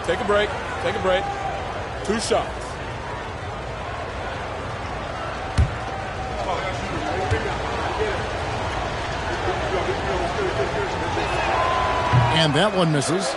Take a break. Take a break. 2 shots. And that one misses.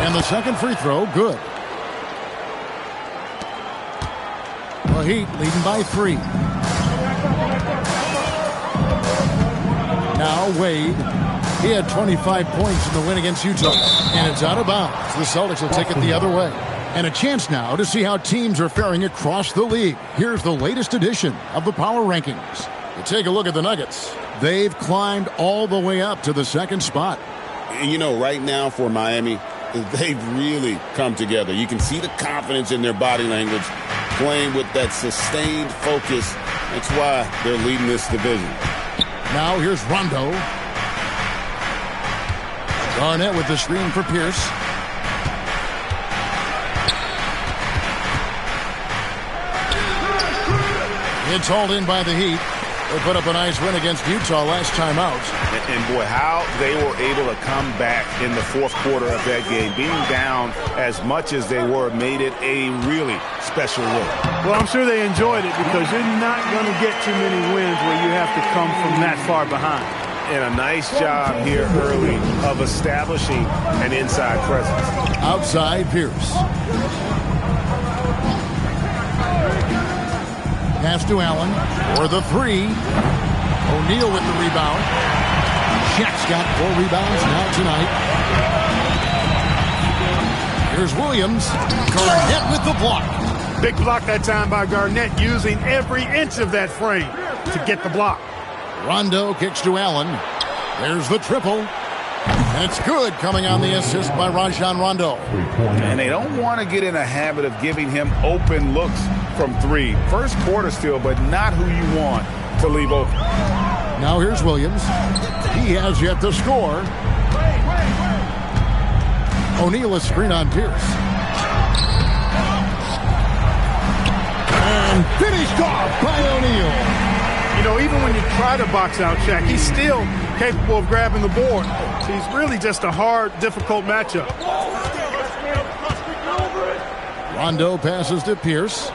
And the second free throw, good. The Heat leading by 3. Now Wade. He had 25 points in the win against Utah. And it's out of bounds. The Celtics will take it the other way. And a chance now to see how teams are faring across the league. Here's the latest edition of the Power Rankings. You take a look at the Nuggets. They've climbed all the way up to the 2nd spot. And you know, right now for Miami, they've really come together. You can see the confidence in their body language, playing with that sustained focus. That's why they're leading this division. Now here's Rondo. Garnett with the screen for Pierce. It's hauled in by the Heat. They put up a nice win against Utah last time out. And boy, how they were able to come back in the 4th quarter of that game. Being down as much as they were made it a really special win. Well, I'm sure they enjoyed it because you're not going to get too many wins where you have to come from that far behind. And a nice job here early of establishing an inside presence. Outside Pierce. Pass to Allen for the 3. O'Neal with the rebound. Shaq's got 4 rebounds now tonight. Here's Williams. Garnett with the block. Big block that time by Garnett, using every inch of that frame to get the block. Rondo kicks to Allen. There's the triple. And it's good, coming on the assist by Rajon Rondo. And they don't want to get in a habit of giving him open looks from 3. First quarter still, but not who you want to leave open. Now here's Williams. He has yet to score. O'Neal is screen on Pierce. And finished off by O'Neal. You know, even when you try to box out Shaq, he's still capable of grabbing the board. So he's really just a hard, difficult matchup. Rondo passes to Pierce.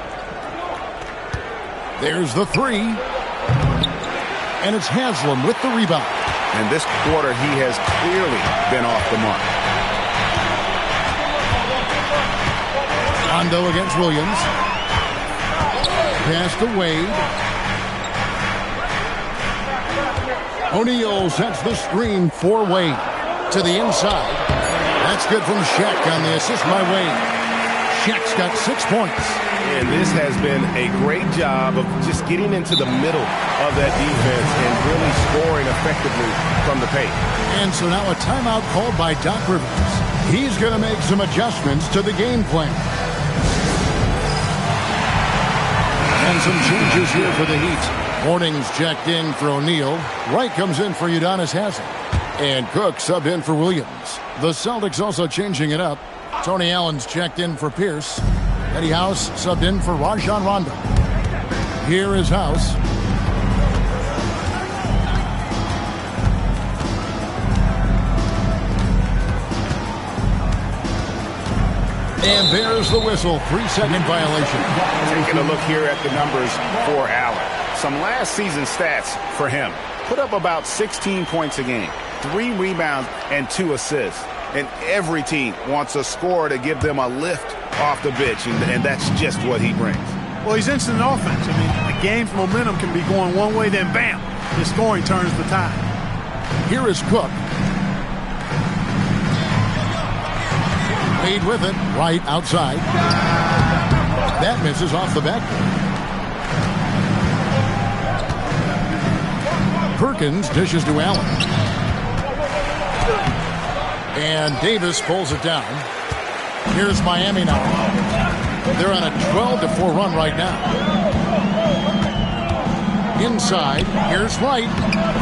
There's the 3. And it's Haslam with the rebound. And this quarter, he has clearly been off the mark. Rondo against Williams. Pass to Wade. O'Neal sets the screen for Wade to the inside. That's good from Shaq on the assist by Wade. Shaq's got 6 points. And this has been a great job of just getting into the middle of that defense and really scoring effectively from the paint. And so now a timeout called by Doc Rivers. He's going to make some adjustments to the game plan. And some changes here for the Heat. Morning's checked in for O'Neal. Wright comes in for Udonis Haslem. And Cook subbed in for Williams. The Celtics also changing it up. Tony Allen's checked in for Pierce. Eddie House subbed in for Rajon Rondo. Here is House. And there's the whistle. 3-second violation. Taking a look here at the numbers for Allen. Some last season stats for him. Put up about 16 points a game, 3 rebounds, and 2 assists. And every team wants a scorer to give them a lift off the bench, and that's just what he brings. Well, he's instant offense. I mean, the game's momentum can be going one way, then bam, his scoring turns the tide. Here is Cook. Wade with it, right outside. That misses off the backboard. Perkins dishes to Allen. And Davis pulls it down. Here's Miami now. They're on a 12-4 run right now. Inside, here's Wright.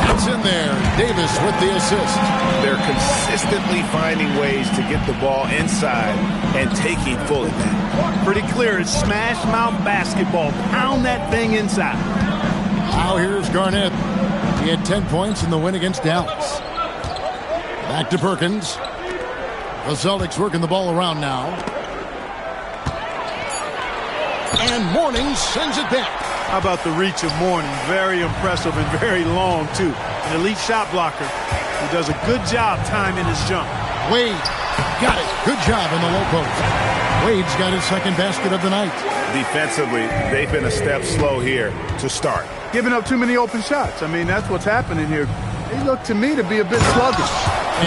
It's in there. Davis with the assist. They're consistently finding ways to get the ball inside and taking full advantage. Pretty clear. It's smash mouth basketball. Pound that thing inside. Now here's Garnett. He had 10 points in the win against Dallas. Back to Perkins. The Celtics working the ball around now. And Mourning sends it back. How about the reach of Mourning? Very impressive and very long, too. An elite shot blocker who does a good job timing his jump. Wade got it. Good job in the low post. Wade's got his second basket of the night. Defensively, they've been a step slow here to start. Giving up too many open shots. I mean, that's what's happening here. They look to me to be a bit sluggish.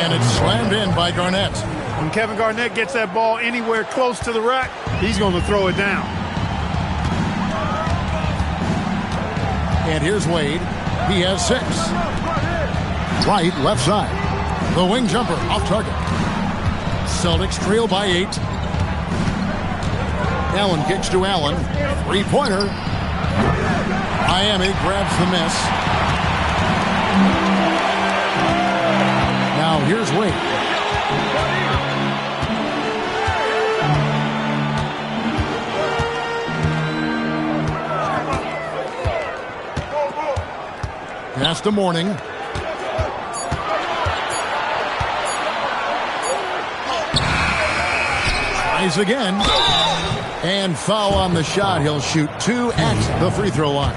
And it's slammed in by Garnett. When Kevin Garnett gets that ball anywhere close to the rack, he's going to throw it down. And here's Wade. He has 6. Wright, left side. The wing jumper, off target. Celtics trail by 8. Allen kicks to Allen. 3-pointer. Miami grabs the miss. Now here's Wade. Pass to Mourning. Tries again. And foul on the shot. He'll shoot 2 at the free throw line.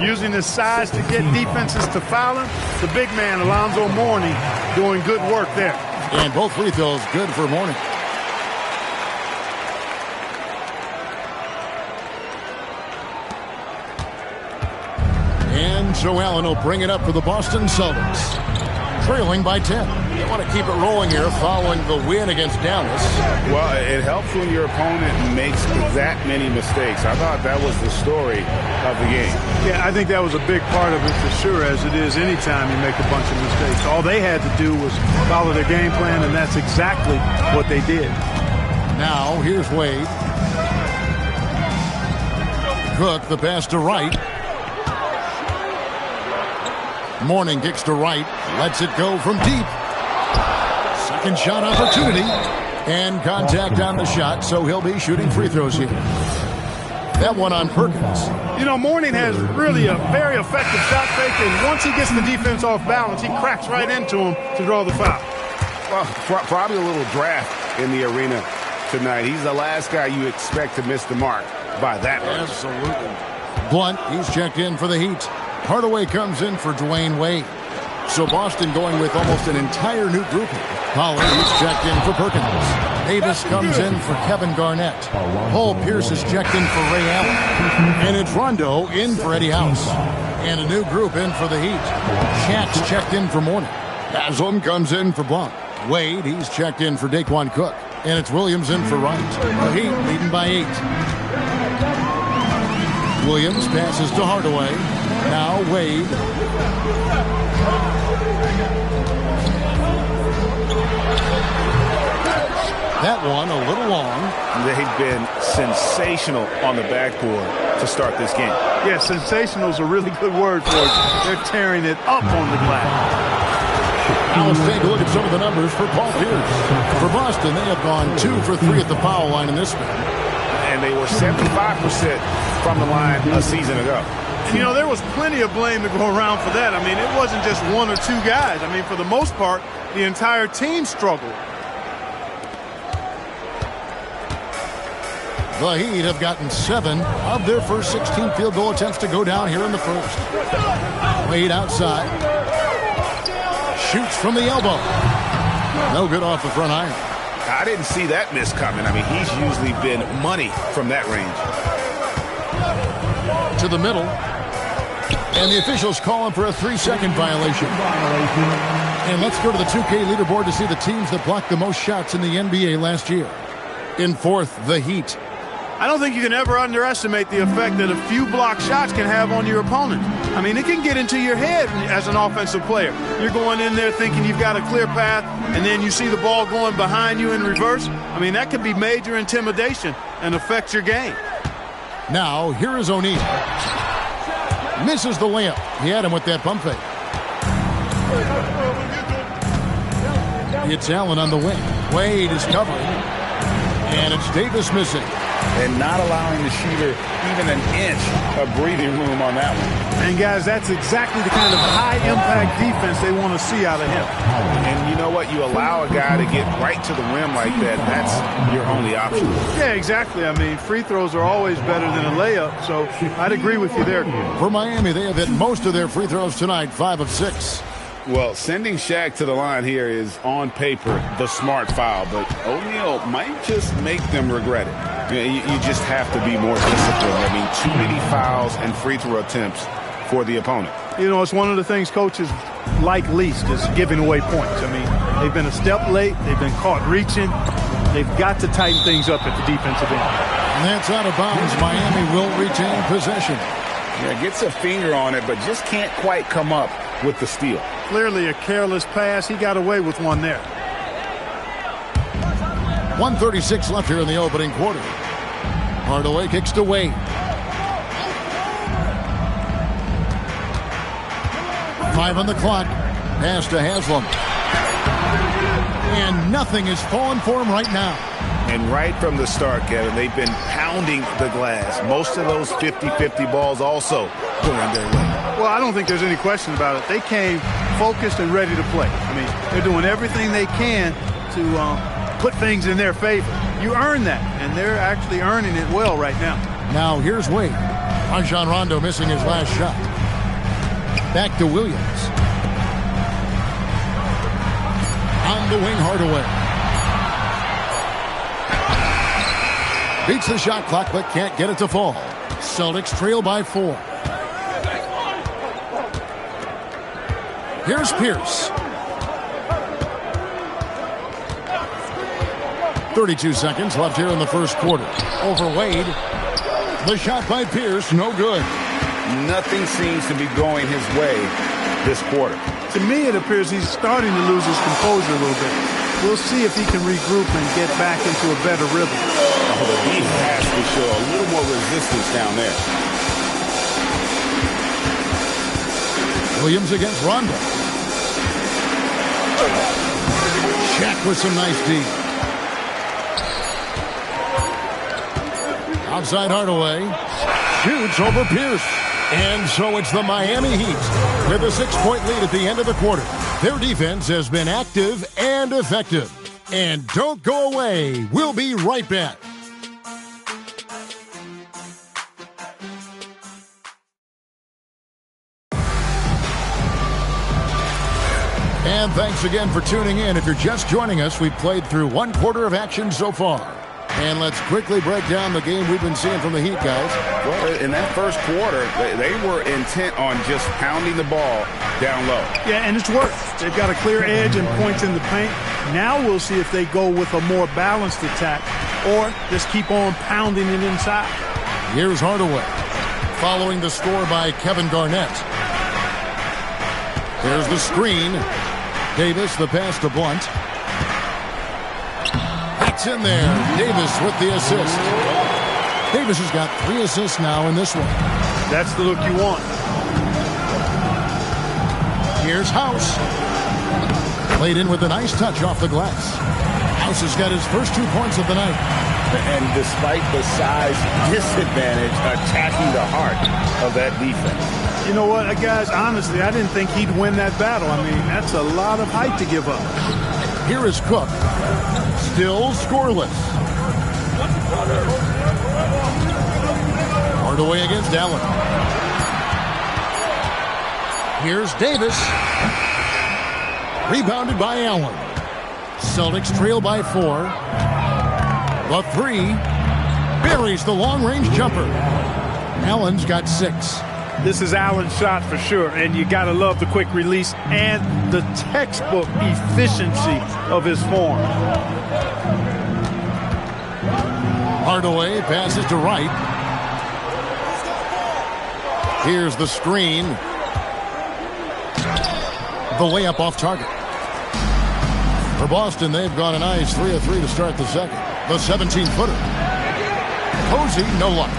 Using his size to get defenses to foul him. The big man, Alonzo Mourning, doing good work there. And both free throws good for Mourning. And so Allen will bring it up for the Boston Celtics. Trailing by 10. They want to keep it rolling here following the win against Dallas. Well, it helps when your opponent makes that many mistakes. I thought that was the story of the game. Yeah, I think that was a big part of it for sure, as it is anytime you make a bunch of mistakes. All they had to do was follow their game plan, and that's exactly what they did. Now, here's Wade. Cook, the pass to Wright. Mourning kicks to Wright. Lets it go from deep. Second shot opportunity. And contact on the shot, so he'll be shooting free throws here. That one on Perkins. You know, Mourning has really a very effective shot fake, and once he gets the defense off balance, he cracks right into him to draw the foul. Well, probably a little draft in the arena tonight. He's the last guy you expect to miss the mark by that much. Absolutely. Blunt, he's checked in for the Heat. Hardaway comes in for Dwayne Wade. So Boston going with almost an entire new grouping. Pollard, he's checked in for Perkins. Davis comes in for Kevin Garnett. Paul Pierce is checked in for Ray Allen. And it's Rondo in for Eddie House. And a new group in for the Heat. Shaq's checked in for Mourning. Haslam comes in for Blunt. Wade, he's checked in for Daquan Cook. And it's Williams in for Wright. The Heat leading by 8. Williams passes to Hardaway. Now Wade. That one a little long. They've been sensational on the backboard to start this game. Yeah, sensational is a really good word for it. They're tearing it up on the glass. Now let's take a look at some of the numbers for Paul Pierce. For Boston, they have gone 2 for 3 at the foul line in this one. And they were 75% from the line a season ago. You know, there was plenty of blame to go around for that. I mean, it wasn't just 1 or 2 guys. I mean, for the most part, the entire team struggled. The Heat have gotten 7 of their first 16 field goal attempts to go down here in the first. Wade outside. Shoots from the elbow. No good off the front iron. I didn't see that miss coming. I mean, he's usually been money from that range. To the middle. And the officials call him for a 3-second violation. And let's go to the 2K leaderboard to see the teams that blocked the most shots in the NBA last year. In fourth, the Heat. I don't think you can ever underestimate the effect that a few blocked shots can have on your opponent. I mean, it can get into your head as an offensive player. You're going in there thinking you've got a clear path, and then you see the ball going behind you in reverse. I mean, that could be major intimidation and affect your game. Now, here is O'Neal. Misses the layup. He had him with that pump fake. It's Allen on the wing. Wade is covering. And it's Davis missing. And not allowing the shooter even an inch of breathing room on that one. And, guys, that's exactly the kind of high-impact defense they want to see out of him. And you know what? You allow a guy to get right to the rim like that, that's your only option. Yeah, exactly. I mean, free throws are always better than a layup, so I'd agree with you there. For Miami, they have hit most of their free throws tonight, 5 of 6. Well, sending Shaq to the line here is, on paper, the smart foul, but O'Neal might just make them regret it. You just have to be more disciplined. I mean, too many fouls and free throw attempts for the opponent. You know, it's one of the things coaches like least is giving away points. I mean, they've been a step late. They've been caught reaching. They've got to tighten things up at the defensive end. And that's out of bounds. Miami will retain possession. Yeah, gets a finger on it, but just can't quite come up with the steal. Clearly a careless pass. He got away with one there. 1:36 left here in the opening quarter. Hardaway kicks to Wade. 5 on the clock. Pass to Haslam. And nothing is falling for him right now. And right from the start, Kevin, they've been pounding the glass. Most of those 50-50 balls also going their way. Well, I don't think there's any question about it. They came focused and ready to play. I mean, they're doing everything they can to put things in their favor. You earn that, and they're actually earning it well right now. Now here's Wade. Rajon Rondo missing his last shot. Back to Williams. On the wing, Hardaway. Beats the shot clock, but can't get it to fall. Celtics trail by 4. Here's Pierce. 32 seconds left here in the first quarter. Over Wade. The shot by Pierce, no good. Nothing seems to be going his way this quarter. To me, it appears he's starting to lose his composure a little bit. We'll see if he can regroup and get back into a better rhythm. Oh, but he has to show a little more resistance down there. Williams against Rondo. Shaq with some nice D. Outside Hardaway. Shoots over Pierce. And so it's the Miami Heat with a 6-point lead at the end of the quarter. Their defense has been active and effective. And don't go away. We'll be right back. And thanks again for tuning in. If you're just joining us, we've played through 1 quarter of action so far. And let's quickly break down the game we've been seeing from the Heat, guys. Well, in that first quarter, they were intent on just pounding the ball down low. Yeah, and it's worked. They've got a clear edge and points in the paint. Now we'll see if they go with a more balanced attack or just keep on pounding it inside. Here's Hardaway, following the score by Kevin Garnett. There's the screen. Davis, the pass to Blunt. It's in there. Davis with the assist. Davis has got 3 assists now in this one. That's the look you want. Here's House. Played in with a nice touch off the glass. House has got his first 2 points of the night. And despite the size disadvantage, attacking the heart of that defense. You know what, guys, honestly, I didn't think he'd win that battle. I mean, that's a lot of height to give up. Here is Cook. Still scoreless. Hardaway against Allen. Here's Davis. Rebounded by Allen. Celtics trail by 4. The 3 buries the long-range jumper. Allen's got 6. This is Allen's shot for sure, and you got to love the quick release and the textbook efficiency of his form. Hardaway passes to Wright. Here's the screen. The layup off target. For Boston, they've gone a nice 3 of 3 to start the second. The 17-footer. Posey, no luck.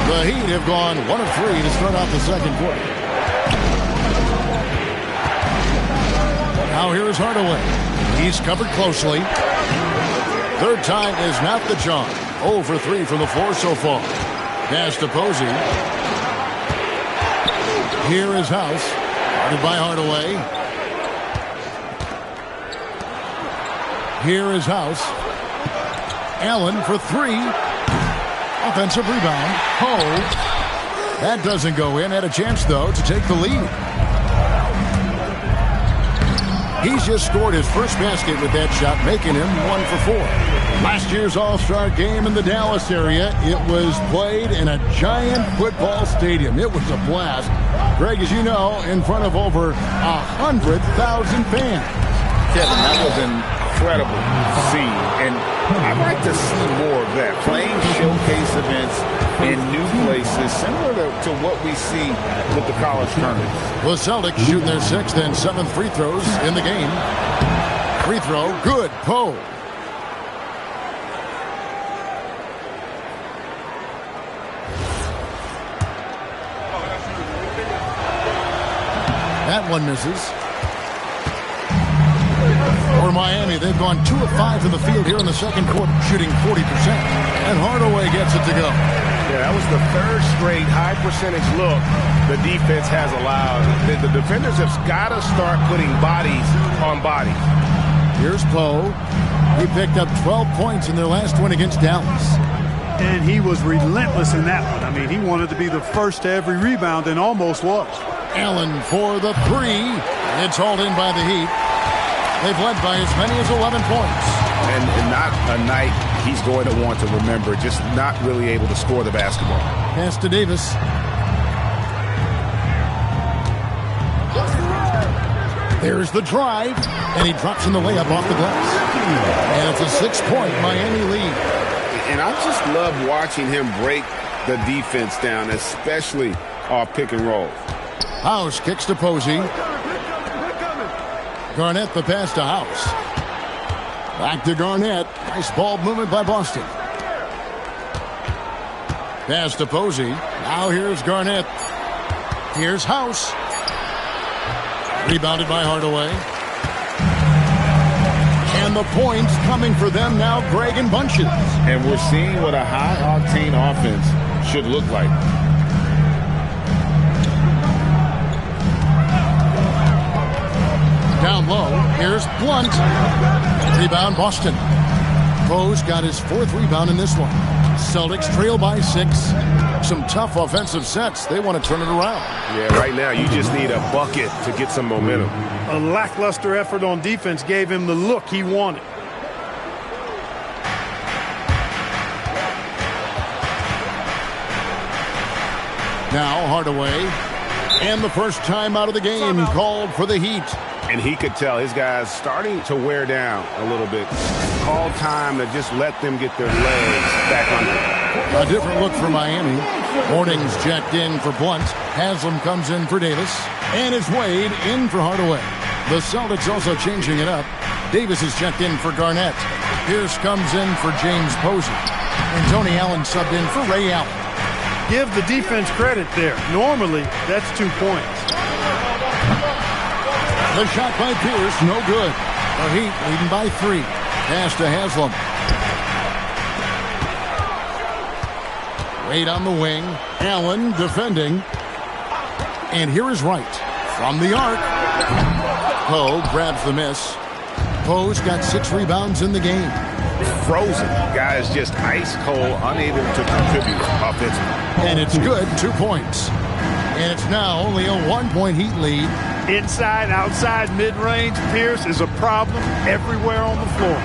The Heat have gone 1 of 3 to start out the second quarter. Now here is Hardaway. He's covered closely. Third time is not the charm. 0 for 3 from the floor so far. Pass to Posey. Here is House. Guarded by Hardaway. Here is House. Allen for 3. Offensive rebound. Poe. That doesn't go in. Had a chance, though, to take the lead. He's just scored his first basket with that shot, making him 1 for 4. Last year's All-Star game in the Dallas area, it was played in a giant football stadium. It was a blast. Greg, as you know, in front of over 100,000 fans. Kevin, that was incredible to see, and I'd like to see more of that. Playing showcase events in new places, similar to what we see with the college tournament. The Celtics shooting their 6th and 7th free throws in the game. Free throw, good. Poe. That one misses. For Miami, they've gone 2 of 5 from the field here in the second quarter, shooting 40%. And Hardaway gets it to go. Yeah, that was the third straight high percentage look the defense has allowed. The defenders have got to start putting bodies on bodies. Here's Poe. He picked up 12 points in their last win against Dallas. And he was relentless in that one. I mean, he wanted to be the first to every rebound and almost was. Allen for the 3. It's hauled in by the Heat. They've led by as many as 11 points. And not a night he's going to want to remember, just not really able to score the basketball. Pass to Davis. There's the drive, and he drops in the layup off the glass. And it's a 6-point Miami lead. And I just love watching him break the defense down, especially off pick and roll. House kicks to Posey. Garnett the pass to House. Back to Garnett. Nice ball movement by Boston. Pass to Posey. Now here's Garnett. Here's House. Rebounded by Hardaway. And the points coming for them now, Greg, in bunches. And we're seeing what a high-octane offense should look like. Down low, here's Blunt. Rebound, Boston. Poe's got his 4th rebound in this one. Celtics trail by 6. Some tough offensive sets. They want to turn it around. Yeah, right now you just need a bucket to get some momentum. A lackluster effort on defense gave him the look he wanted. Now Hardaway. And the first time out of the game called for the Heat. And he could tell his guys starting to wear down a little bit. Call time to just let them get their legs back under. A different look for Miami. Morning's checked in for Blunt. Haslam comes in for Davis. And it's Wade in for Hardaway. The Celtics also changing it up. Davis is checked in for Garnett. Pierce comes in for James Posey. And Tony Allen subbed in for Ray Allen. Give the defense credit there. Normally, that's 2 points. The shot by Pierce, no good. The Heat leading by 3. Pass to Haslam. Wade on the wing. Allen defending. And here is Wright. From the arc. Poe grabs the miss. Poe's got 6 rebounds in the game. Frozen. Guys just ice cold, unable to contribute offensively. And it's good, 2 points. And it's now only a 1-point Heat lead. Inside, outside, mid-range, Pierce is a problem everywhere on the floor.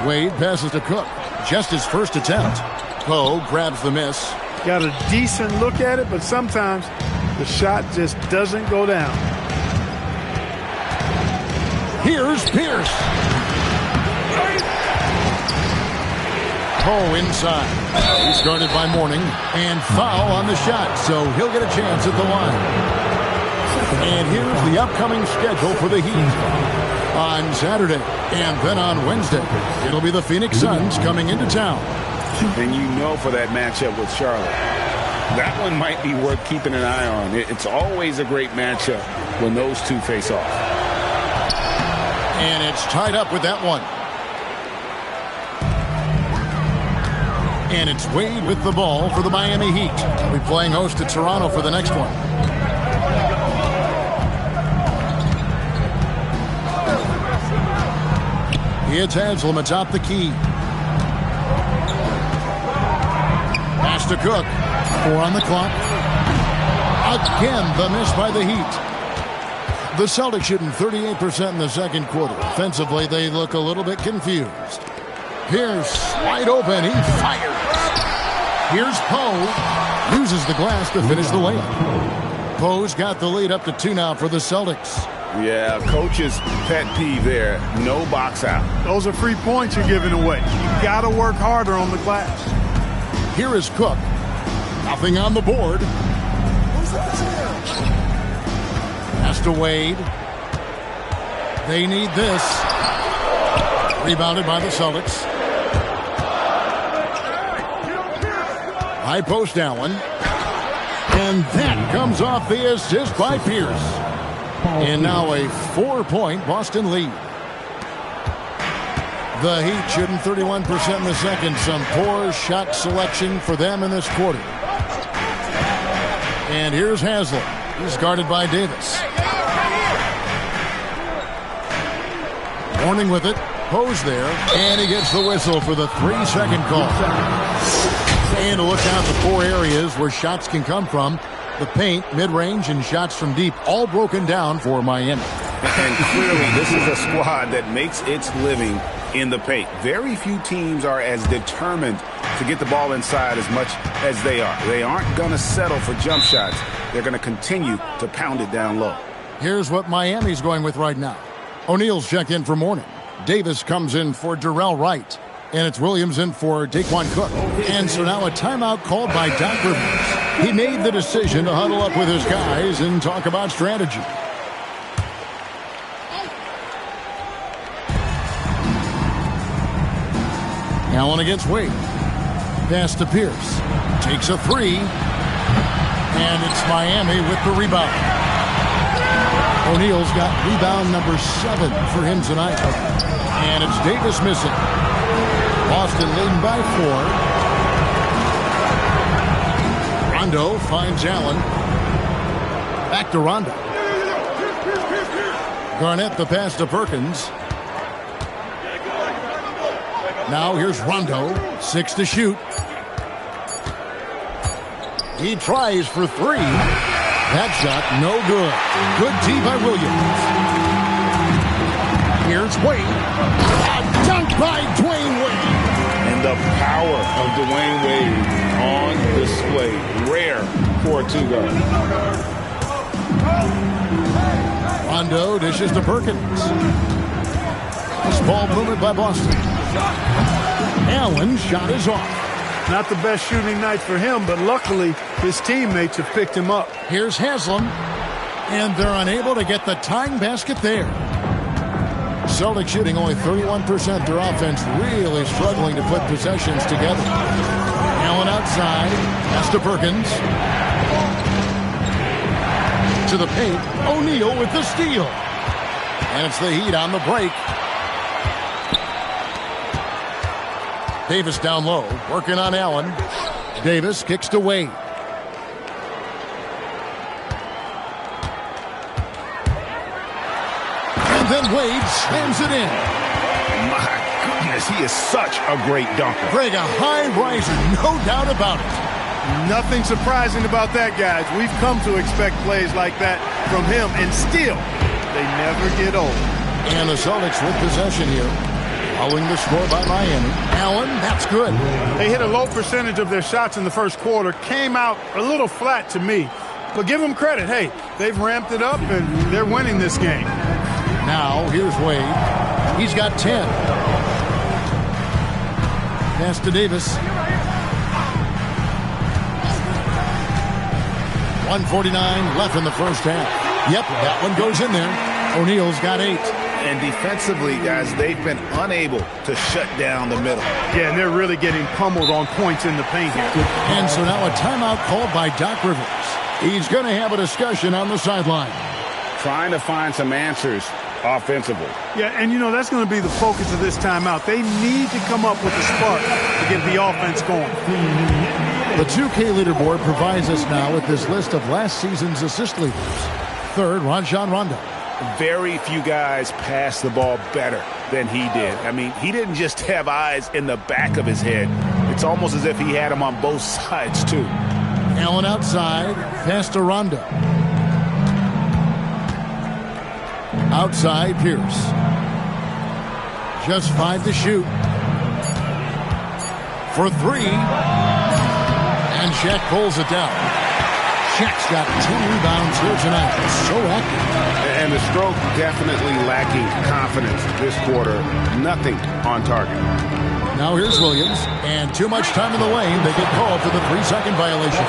Wade passes to Cook. Just his first attempt. Poe grabs the miss. Got a decent look at it, but sometimes the shot just doesn't go down. Here's Pierce. Poe inside. He's guarded by Mourning. And foul on the shot, so he'll get a chance at the line. And here's the upcoming schedule for the Heat. On Saturday and then on Wednesday, it'll be the Phoenix Suns coming into town. And you know for that matchup with Charlotte, that one might be worth keeping an eye on. It's always a great matchup when those two face off. And it's tied up with that one. And it's Wade with the ball for the Miami Heat. They'll be playing host to Toronto for the next one. It's Haslam atop the key. Pass to Cook. 4 on the clock. Again, the miss by the Heat. The Celtics shooting 38% in the second quarter. Offensively, they look a little bit confused. Pierce, wide open. He fires. Here's Poe. Uses the glass to finish the layup. Poe's got the lead up to 2 now for the Celtics. Yeah, coach's pet peeve there. No box out. Those are free points you're giving away. You got to work harder on the glass. Here is Cook. Nothing on the board. Pass to Wade. They need this. Rebounded by the Celtics. High post Allen. And that comes off the assist by Pierce. And now a 4-point Boston lead. The Heat shooting 31% in the second. Some poor shot selection for them in this quarter. And here's Haslam. He's guarded by Davis. Warning with it. Poe's there. And he gets the whistle for the 3-second call. And to look out the 4 areas where shots can come from. The paint, mid-range, and shots from deep, all broken down for Miami. And clearly, this is a squad that makes its living in the paint. Very few teams are as determined to get the ball inside as much as they are. They aren't going to settle for jump shots. They're going to continue to pound it down low. Here's what Miami's going with right now. O'Neal's checked in for Mourning. Davis comes in for Darrell Wright. And it's Williams in for Daquan Cook. And so now a timeout called by Doc Rivers. He made the decision to huddle up with his guys and talk about strategy. Allen against Wade. Pass to Pierce. Takes a 3. And it's Miami with the rebound. O'Neal's got rebound number 7 for him tonight. And it's Davis missing. Boston leading by 4. Rondo finds Allen. Back to Rondo. Garnett the pass to Perkins. Now here's Rondo. 6 to shoot. He tries for 3. That shot no good. Good D by Williams. Here's Wade. A dunk by Dwayne Wade. And the power of Dwayne Wade on display. Rare for a 2-guard. Rondo dishes to Perkins. This ball movement by Boston. Allen's shot is off. Not the best shooting night for him, but luckily his teammates have picked him up. Here's Haslam. And they're unable to get the tying basket there. Celtics shooting only 31%. Their offense really struggling to put possessions together. Allen outside. Pass to Perkins. To the paint. O'Neal with the steal. And it's the Heat on the break. Davis down low. Working on Allen. Davis kicks to Wade. Then Wade slams it in. My goodness, he is such a great dunker. Greg, a high riser, no doubt about it. Nothing surprising about that, guys. We've come to expect plays like that from him, and still, they never get old. And the Celtics with possession here. Following the score by Miami. Allen, that's good. They hit a low percentage of their shots in the first quarter. Came out a little flat to me. But give them credit. Hey, they've ramped it up, and they're winning this game. Now, here's Wade. He's got 10. Pass to Davis. 1:49 left in the first half. Yep, that one goes in there. O'Neal's got 8. And defensively, guys, they've been unable to shut down the middle. Yeah, and they're really getting pummeled on points in the paint here. And so now a timeout called by Doc Rivers. He's going to have a discussion on the sideline. Trying to find some answers offensively. Yeah, and that's going to be the focus of this timeout. They need to come up with a spark to get the offense going. The 2K leaderboard provides us now with this list of last season's assist leaders. Third, Rajon Rondo. Very few guys pass the ball better than he did. I mean, he didn't just have eyes in the back of his head. It's almost as if he had them on both sides, too. Allen outside, pass to Rondo. Outside, Pierce. Just 5 to shoot. For 3. And Shaq pulls it down. Shaq's got 10 rebounds here tonight. So active. And the stroke definitely lacking confidence this quarter. Nothing on target. Now here's Williams. And too much time in the lane. They get called for the 3-second violation.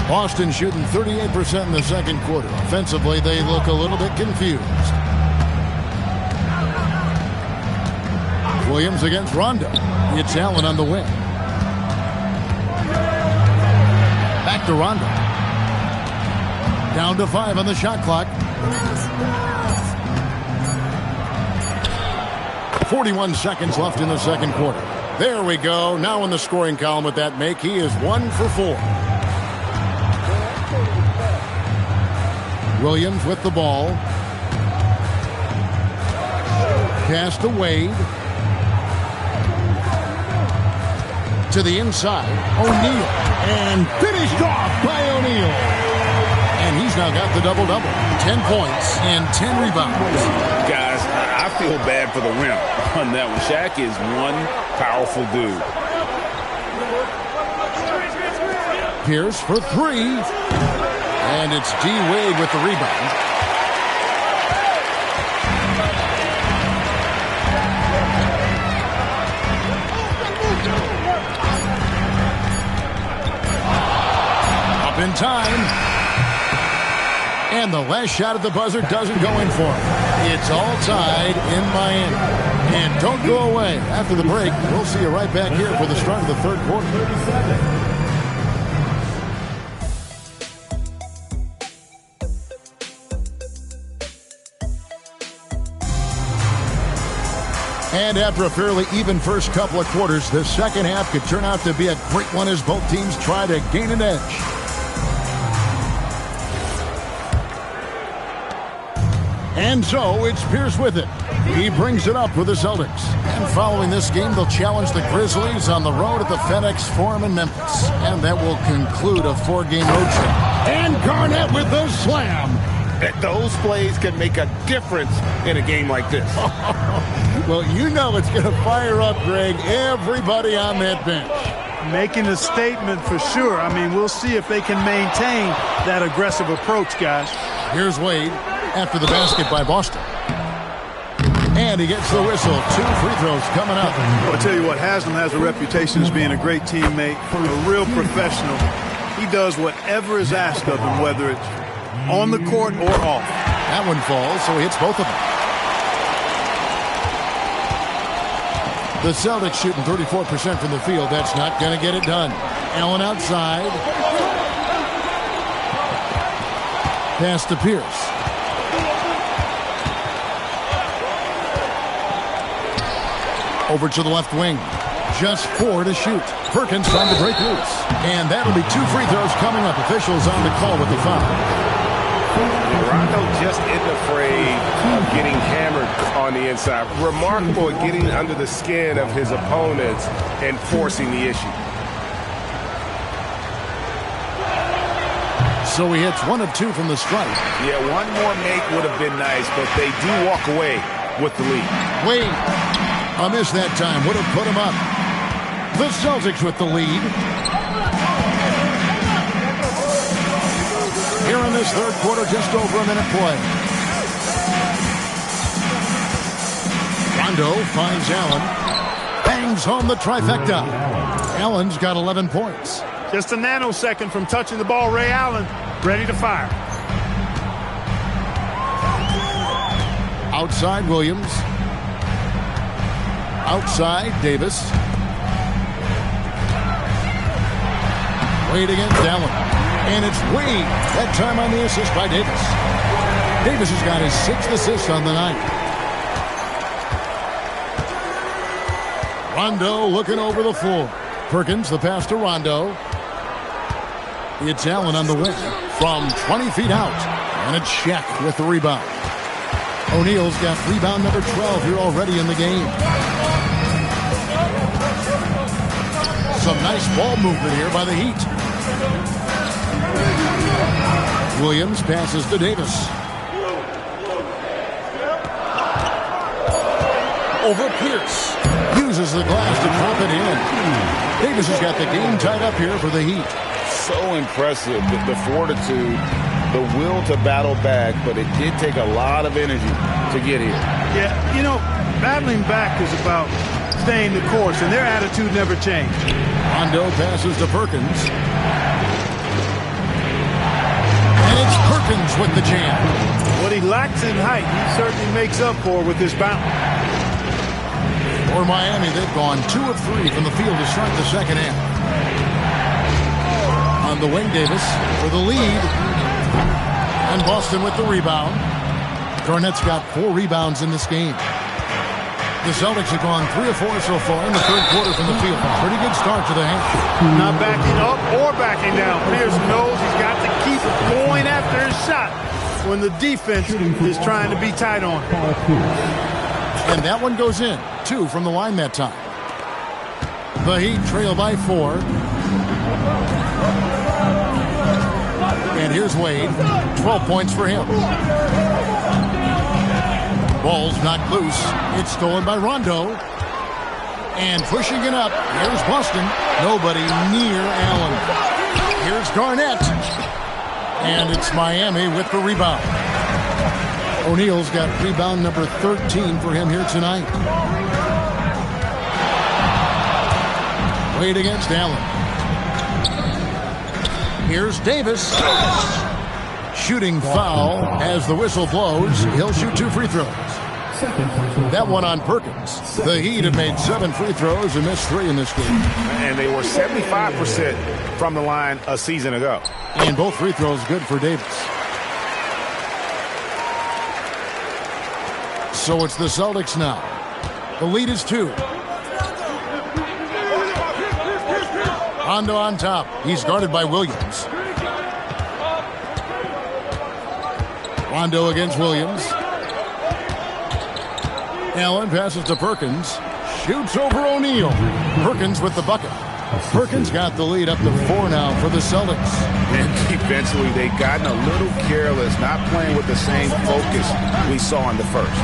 Boston shooting 38% in the second quarter. Offensively, they look a little bit confused. Williams against Rondo. It's Allen on the wing. Back to Rondo. Down to 5 on the shot clock. 41 seconds left in the second quarter. There we go. Now in the scoring column with that make, he is 1 for 4. Williams with the ball. Pass to Wade. To the inside. O'Neal. And finished off by O'Neal. And he's now got the double-double. 10 points and 10 rebounds. Guys, I feel bad for the rim on that one. Shaq is one powerful dude. Pierce for 3. And it's D. Wade with the rebound. Up in time. And the last shot at the buzzer doesn't go in for him. It's all tied in Miami. And don't go away. After the break, we'll see you right back here for the start of the third quarter. And after a fairly even first couple of quarters, the second half could turn out to be a great one as both teams try to gain an edge. And so it's Pierce with it. He brings it up for the Celtics. And following this game, they'll challenge the Grizzlies on the road at the FedEx Forum in Memphis. And that will conclude a 4-game road trip. And Garnett with the slam. Those plays can make a difference in a game like this. Well, you know it's going to fire up, Greg, everybody on that bench. Making a statement for sure. I mean, we'll see if they can maintain that aggressive approach, guys. Here's Wade after the basket by Boston. And he gets the whistle. 2 free throws coming up. Well, I'll tell you what, Haslam has a reputation as being a great teammate, a real professional. He does whatever is asked of him, whether it's on the court or off. That one falls, so he hits both of them. The Celtics shooting 34% from the field. That's not going to get it done. Allen outside. Pass to Pierce. Over to the left wing. Just 4 to shoot. Perkins trying to break loose. And that'll be 2 free throws coming up. Officials on the call with the foul. Rondo just isn't afraid of getting hammered on the inside. Remarkable at getting under the skin of his opponents and forcing the issue. So he hits 1 of 2 from the strike. Yeah, one more make would have been nice, but they do walk away with the lead. Wade, a miss that time, would have put him up. The Celtics with the lead. Here in this third quarter, just over a minute play. Rondo finds Allen. Bangs home the trifecta. Allen's got 11 points. Just a nanosecond from touching the ball, Ray Allen ready to fire. Outside Williams. Outside Davis. Wade against Allen. And it's Wade. That time on the assist by Davis. Davis has got his 6th assist on the night. Rondo looking over the floor. Perkins, the pass to Rondo. It's Allen on the wing from 20 feet out. And it's Shaq with the rebound. O'Neal's got rebound number 12 here already in the game. Some nice ball movement here by the Heat. Williams passes to Davis. Over Pierce. Uses the glass to drop it in. Davis has got the game tied up here for the Heat. So impressive, the fortitude, the will to battle back, but it did take a lot of energy to get here. Yeah, you know, battling back is about staying the course, and their attitude never changed. Rondo passes to Perkins. And it's Perkins with the jam. What he lacks in height, he certainly makes up for with his bounce. For Miami, they've gone 2 of 3 from the field to start the second half. On the wing, Davis for the lead. And Boston with the rebound. Garnett's got 4 rebounds in this game. The Celtics have gone 3 of 4 so far in the third quarter from the field. Pretty good start to the half. Not backing up or backing down. Pierce knows he's got to keep going after his shot when the defense is trying to be tight on him. And that one goes in. 2 from the line that time. The Heat trail by 4. And here's Wade. 12 points for him. Ball's knocked loose. It's stolen by Rondo. And pushing it up. Here's Boston. Nobody near Allen. Here's Garnett. And it's Miami with the rebound. O'Neal's got rebound number 13 for him here tonight. Wade against Allen. Here's Davis. Shooting foul as the whistle blows. He'll shoot 2 free throws. That one on Perkins. The Heat have made 7 free throws and missed 3 in this game. And they were 75% from the line a season ago. And both free throws good for Davis. So it's the Celtics now. The lead is 2. Rondo on top. He's guarded by Williams. Rondo against Williams. Allen passes to Perkins. Shoots over O'Neal. Perkins with the bucket. Perkins got the lead up to 4 now for the Celtics. And eventually they've gotten a little careless, not playing with the same focus we saw in the first.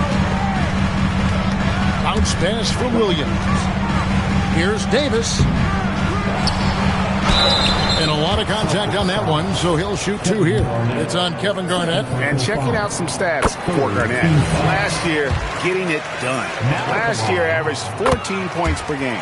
Bounce pass for Williams. Here's Davis. And a lot of contact on that one, so he'll shoot 2 here. It's on Kevin Garnett. And checking out some stats for Garnett. Last year, getting it done. Last year averaged 14 points per game,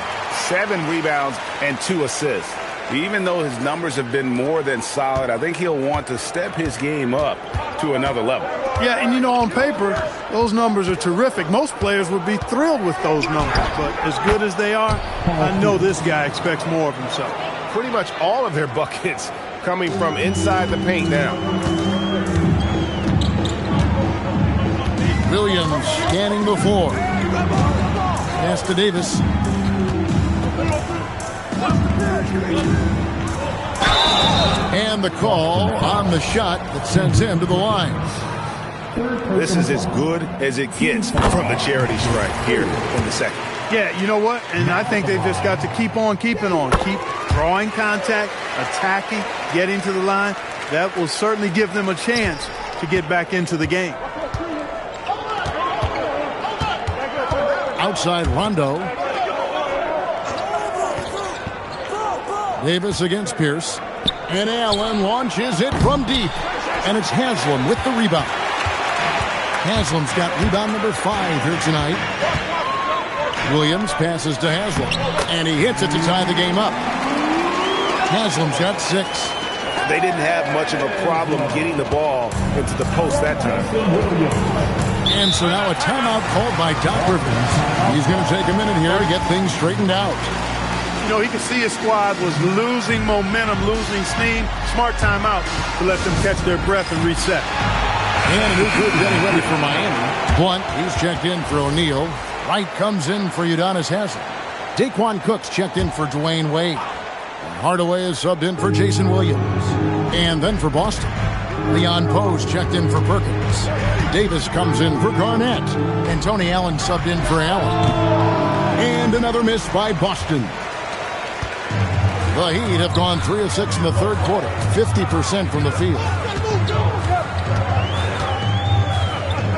7 rebounds, and 2 assists. Even though his numbers have been more than solid, I think he'll want to step his game up to another level. Yeah, and you know, on paper, those numbers are terrific. Most players would be thrilled with those numbers, but as good as they are, I know this guy expects more of himself. Pretty much all of their buckets coming from inside the paint now. Williams scanning the floor. Pass to Davis. And the call on the shot that sends him to the line. This is as good as it gets from the charity strike here in the second. Yeah, you know what? And I think they've just got to keep on keeping on. Keep drawing contact, attacking, getting to the line. That will certainly give them a chance to get back into the game. Outside Rondo. Davis against Pierce. And Allen launches it from deep. And it's Haslam with the rebound. Haslam's got rebound number 5 here tonight. Williams passes to Haslam, and he hits it to tie the game up. Haslam's got 6. They didn't have much of a problem getting the ball into the post that time. And so now a timeout called by Doc Rivers. He's going to take a minute here to get things straightened out. You know, he could see his squad was losing momentum, losing steam. Smart timeout to let them catch their breath and reset. And a new group getting ready for Miami. Blunt, he's checked in for O'Neal. Wright comes in for Udonis Haslem. Daquan Cook's checked in for Dwayne Wade. And Hardaway is subbed in for Jason Williams. And then for Boston, Leon Poe's checked in for Perkins. Davis comes in for Garnett. And Tony Allen subbed in for Allen. And another miss by Boston. The Heat have gone 3 of 6 in the third quarter, 50% from the field.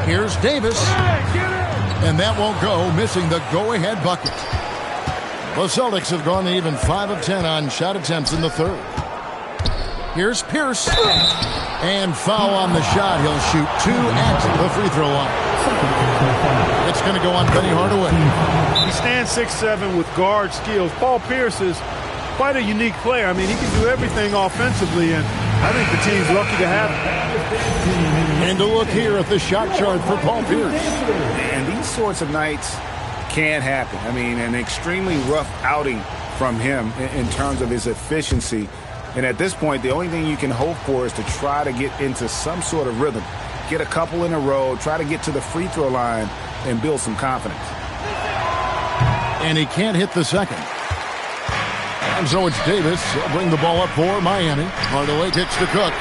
Here's Davis. And that won't go, missing the go-ahead bucket. The Celtics have gone even 5 of 10 on shot attempts in the third. Here's Pierce. And foul on the shot. He'll shoot 2 at the free throw line. It's going to go on Penny Hardaway. He stands 6'7" with guard skills. Paul Pierce is quite a unique player. I mean, he can do everything offensively, and I think the team's lucky to have him. And to look here at the shot chart for Paul Pierce. And these sorts of nights can happen. I mean, an extremely rough outing from him in terms of his efficiency. And at this point, the only thing you can hope for is to try to get into some sort of rhythm. Get a couple in a row, try to get to the free throw line, and build some confidence. And he can't hit the second. And so it's Davis. He'll bring the ball up for Miami. Hardaway kicks to Cook.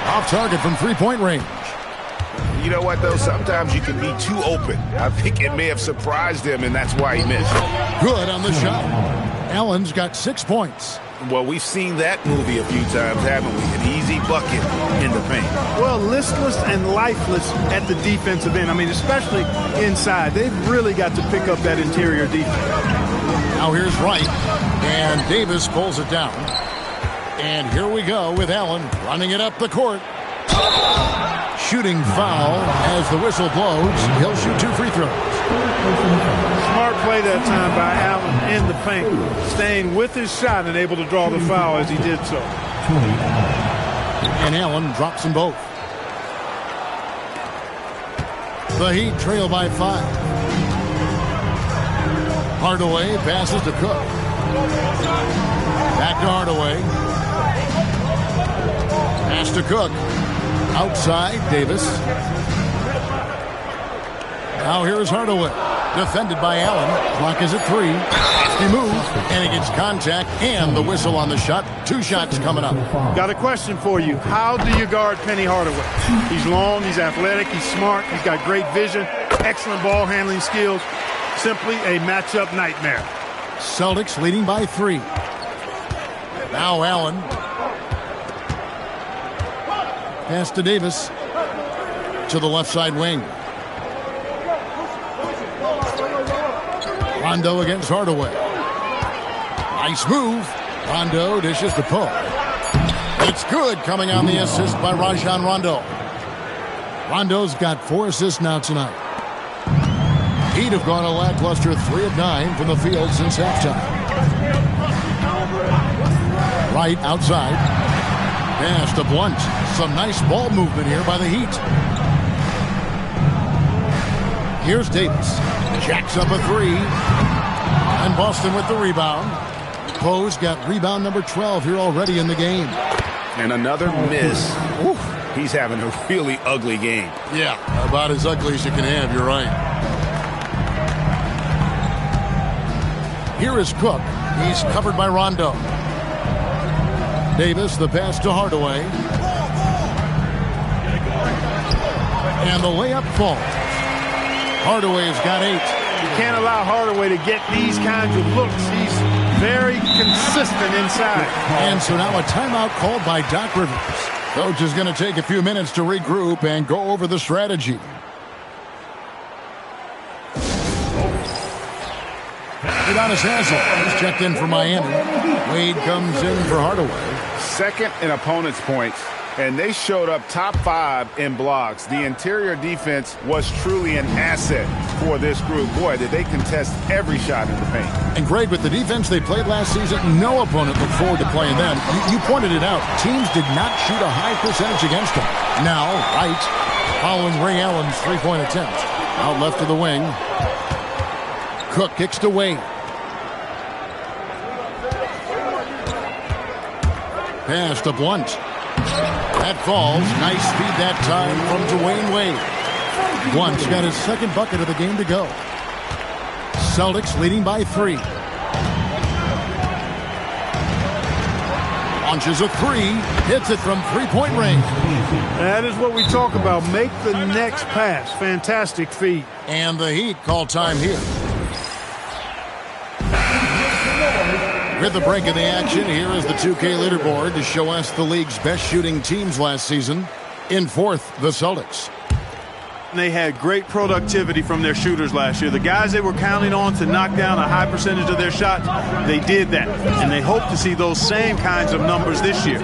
Off target from three-point range. You know what, though? Sometimes you can be too open. I think it may have surprised him, and that's why he missed. Good on the shot. Allen's got 6 points. Well, we've seen that movie a few times, haven't we? An easy bucket in the paint. Well, listless and lifeless at the defensive end. I mean, especially inside. They've really got to pick up that interior defense. Now here's Wright, and Davis pulls it down. And here we go with Allen running it up the court. Shooting foul as the whistle blows. He'll shoot 2 free throws. Smart play that time by Allen in the paint, staying with his shot and able to draw the foul as he did so. And Allen drops them both. The Heat trail by 5. Hardaway passes to Cook. Back to Hardaway. Pass to Cook. Outside, Davis. Now here's Hardaway. Defended by Allen. Clock is at 3. He moves, and he gets contact and the whistle on the shot. 2 shots coming up. Got a question for you. How do you guard Penny Hardaway? He's long, he's athletic, he's smart, he's got great vision, excellent ball handling skills. Simply a matchup nightmare. Celtics leading by 3. Now Allen. Pass to Davis. To the left side wing. Rondo against Hardaway. Nice move. Rondo dishes to Poe. It's good, coming on the assist by Rajon Rondo. Rondo's got 4 assists now tonight. Heat have gone a lackluster 3 of 9 from the field since halftime. Right outside. Pass to Blunt. Some nice ball movement here by the Heat. Here's Davis. Jacks up a 3. And Boston with the rebound. Poe's got rebound number 12 here already in the game. And another miss. Oof, he's having a really ugly game. Yeah, about as ugly as you can have, you're right. Here is Cook. He's covered by Rondo. Davis, the pass to Hardaway. And the layup falls. Hardaway's got 8. You can't allow Hardaway to get these kinds of looks. He's very consistent inside. And so now a timeout called by Doc Rivers. Coach is going to take a few minutes to regroup and go over the strategy. Udonis Haslem is checked in for Miami. Wade comes in for Hardaway. Second in opponents' points And they showed up top 5 in blocks. The interior defense was truly an asset for this group. Boy, did they contest every shot in the paint. And Greg, with the defense they played last season, no opponent looked forward to playing them. You pointed it out. Teams did not shoot a high percentage against them. Now, Wright, following Ray Allen's three-point attempt. Out left of the wing. Cook kicks to Wade. Pass to Blunt. That falls. Nice speed that time from Dwayne Wade. Blunt's got his second bucket of the game to go. Celtics leading by 3. Launches a 3. Hits it from three-point range. That is what we talk about. Make the next pass. Fantastic feed. And the Heat call time here. With the break of the action, here is the 2K leaderboard to show us the league's best shooting teams last season. In 4th, the Celtics. They had great productivity from their shooters last year. The guys they were counting on to knock down a high percentage of their shots, they did that. And they hope to see those same kinds of numbers this year.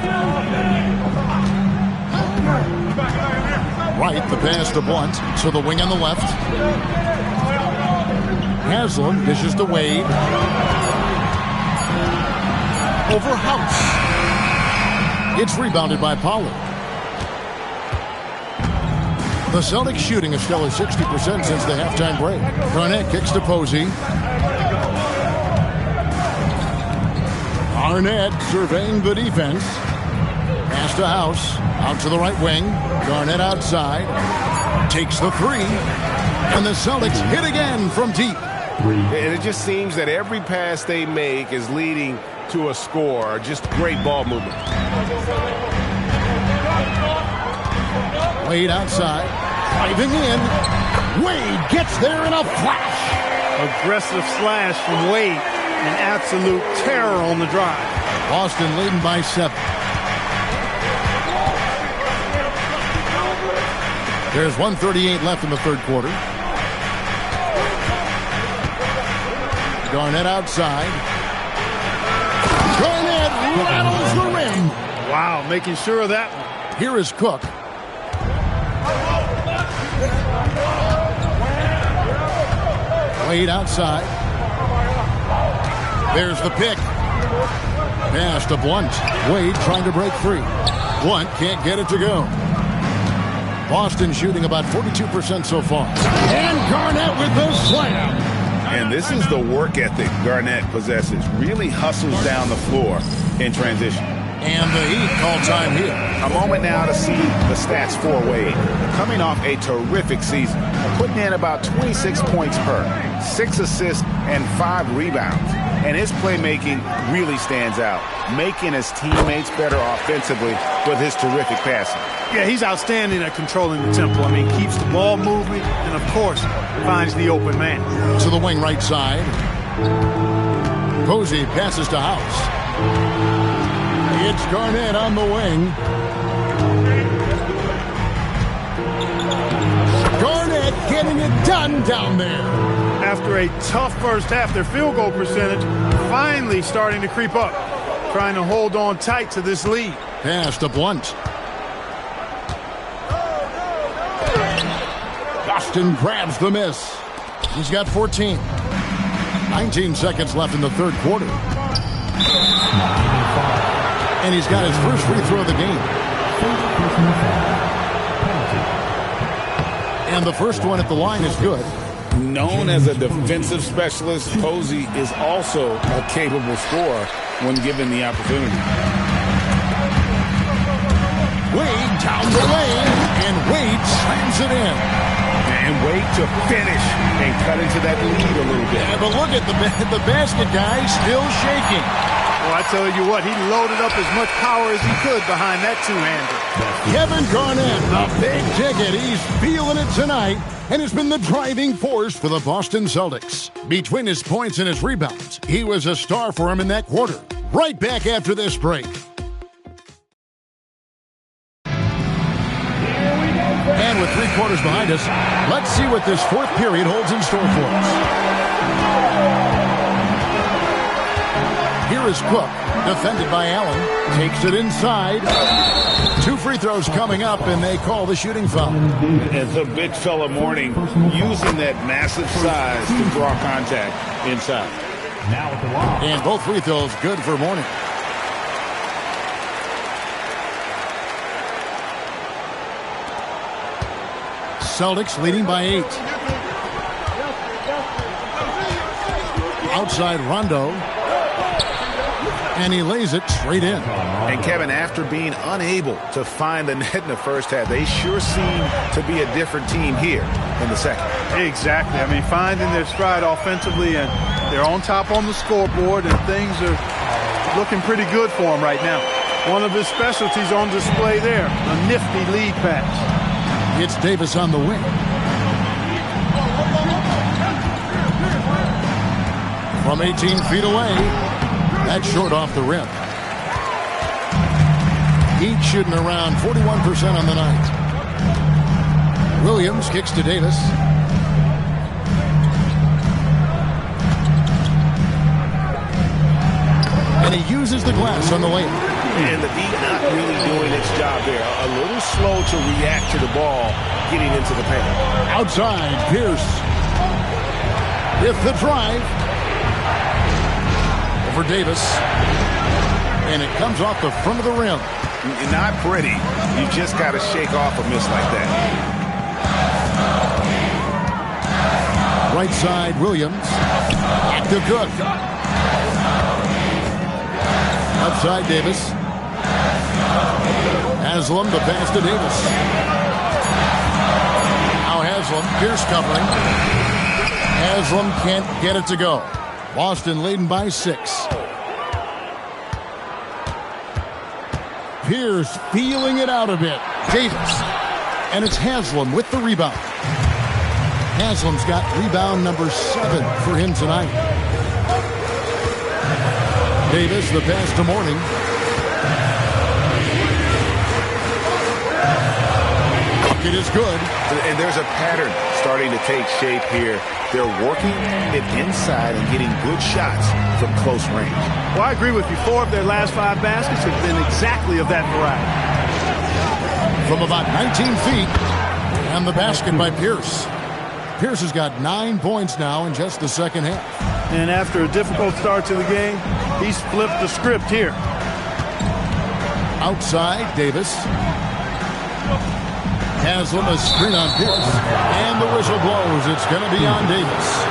Right, the pass to Blunt. To the wing on the left. Haslam dishes to Wade. Over House. It's rebounded by Pollard. The Celtics shooting a stellar 60% since the halftime break. Garnett kicks to Posey. Garnett surveying the defense. Pass to House. Out to the right wing. Garnett outside. Takes the 3. And the Celtics hit again from deep. And it just seems that every pass they make is leading to a score. Just great ball movement. Wade outside. Driving in. Wade gets there in a flash. Aggressive slash from Wade. An absolute terror on the drive. Boston leading by 7. There's 1:38 left in the third quarter. Garnett outside. Garnett rattles the rim. Wow, making sure of that one. Here is Cook. Wade outside. There's the pick. Pass to Blunt. Wade trying to break free. Blunt can't get it to go. Boston shooting about 42% so far. And Garnett with the slam. And this is the work ethic Garnett possesses. Really hustles down the floor in transition. And the Heat call time here. A moment now to see the stats for Wade. Coming off a terrific season, putting in about 26 points per, 6 assists, and 5 rebounds. And his playmaking really stands out, making his teammates better offensively with his terrific passing. Yeah, he's outstanding at controlling the tempo. I mean, keeps the ball moving and, of course, finds the open man. To the wing right side. Posey passes to House. It's Garnett on the wing. Garnett getting it done down there. After a tough first half, their field goal percentage finally starting to creep up. Trying to hold on tight to this lead. Pass to Blunt. Boston grabs the miss. He's got 14. 19 seconds left in the third quarter. And he's got his first free throw of the game. And the first one at the line is good. Known as a defensive specialist, Posey is also a capable scorer when given the opportunity. Wade down the lane, and Wade slams it in. And Wade to finish and cut into that lead a little bit. Yeah, but look at the basket guy still shaking. Well, I tell you what, he loaded up as much power as he could behind that two-hander. Kevin Garnett, the big ticket. He's feeling it tonight and has been the driving force for the Boston Celtics. Between his points and his rebounds, he was a star for him in that quarter. Right back after this break. And with 3 quarters behind us, let's see what this fourth period holds in store for us. Here Here is Cook, defended by Allen. Takes it inside. 2 free throws coming up, and they call the shooting foul. And the big fella Mourning using that massive size to draw contact inside. Now at the line. And both free throws good for Mourning. Celtics leading by 8. Outside Rondo. And he lays it straight in. And Kevin, after being unable to find the net in the first half, they sure seem to be a different team here in the second. Exactly. I mean, finding their stride offensively, and they're on top on the scoreboard, and things are looking pretty good for them right now. One of his specialties on display there, a nifty lead pass. It's Davis on the wing. From 18 feet away. That's short off the rim. Heat shooting around 41% on the night. Williams kicks to Davis. And he uses the glass on the layup. And the D not really doing its job there. A little slow to react to the ball getting into the paint. Outside, Pierce. With the drive. For Davis, and it comes off the front of the rim. Not pretty. You just got to shake off a miss like that. Right side, Williams. Back to Cook. Outside, Davis. Haslam, the pass to Davis. Now Haslam, Pierce covering. Haslam can't get it to go. Boston leading by 6. Pierce feeling it out a bit. Davis. And it's Haslam with the rebound. Haslam's got rebound number 7 for him tonight. Davis, the pass to Mourning. It is good. And there's a pattern starting to take shape here. They're working it inside and getting good shots from close range. Well, I agree with you. 4 of their last 5 baskets have been exactly of that variety. From about 19 feet, and the basket by Pierce. Pierce has got 9 points now in just the second half. And after a difficult start to the game, he's flipped the script here. Outside, Davis. Haslam, a screen on Pierce. And the whistle blows. It's going to be on Davis.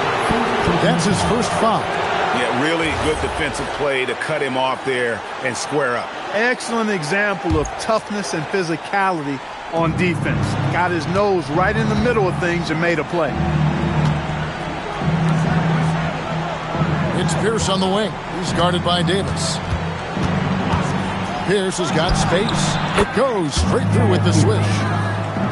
That's his first foul. Yeah, really good defensive play to cut him off there and square up. Excellent example of toughness and physicality on defense. Got his nose right in the middle of things and made a play. It's Pierce on the wing. He's guarded by Davis. Pierce has got space. It goes straight through with the swish.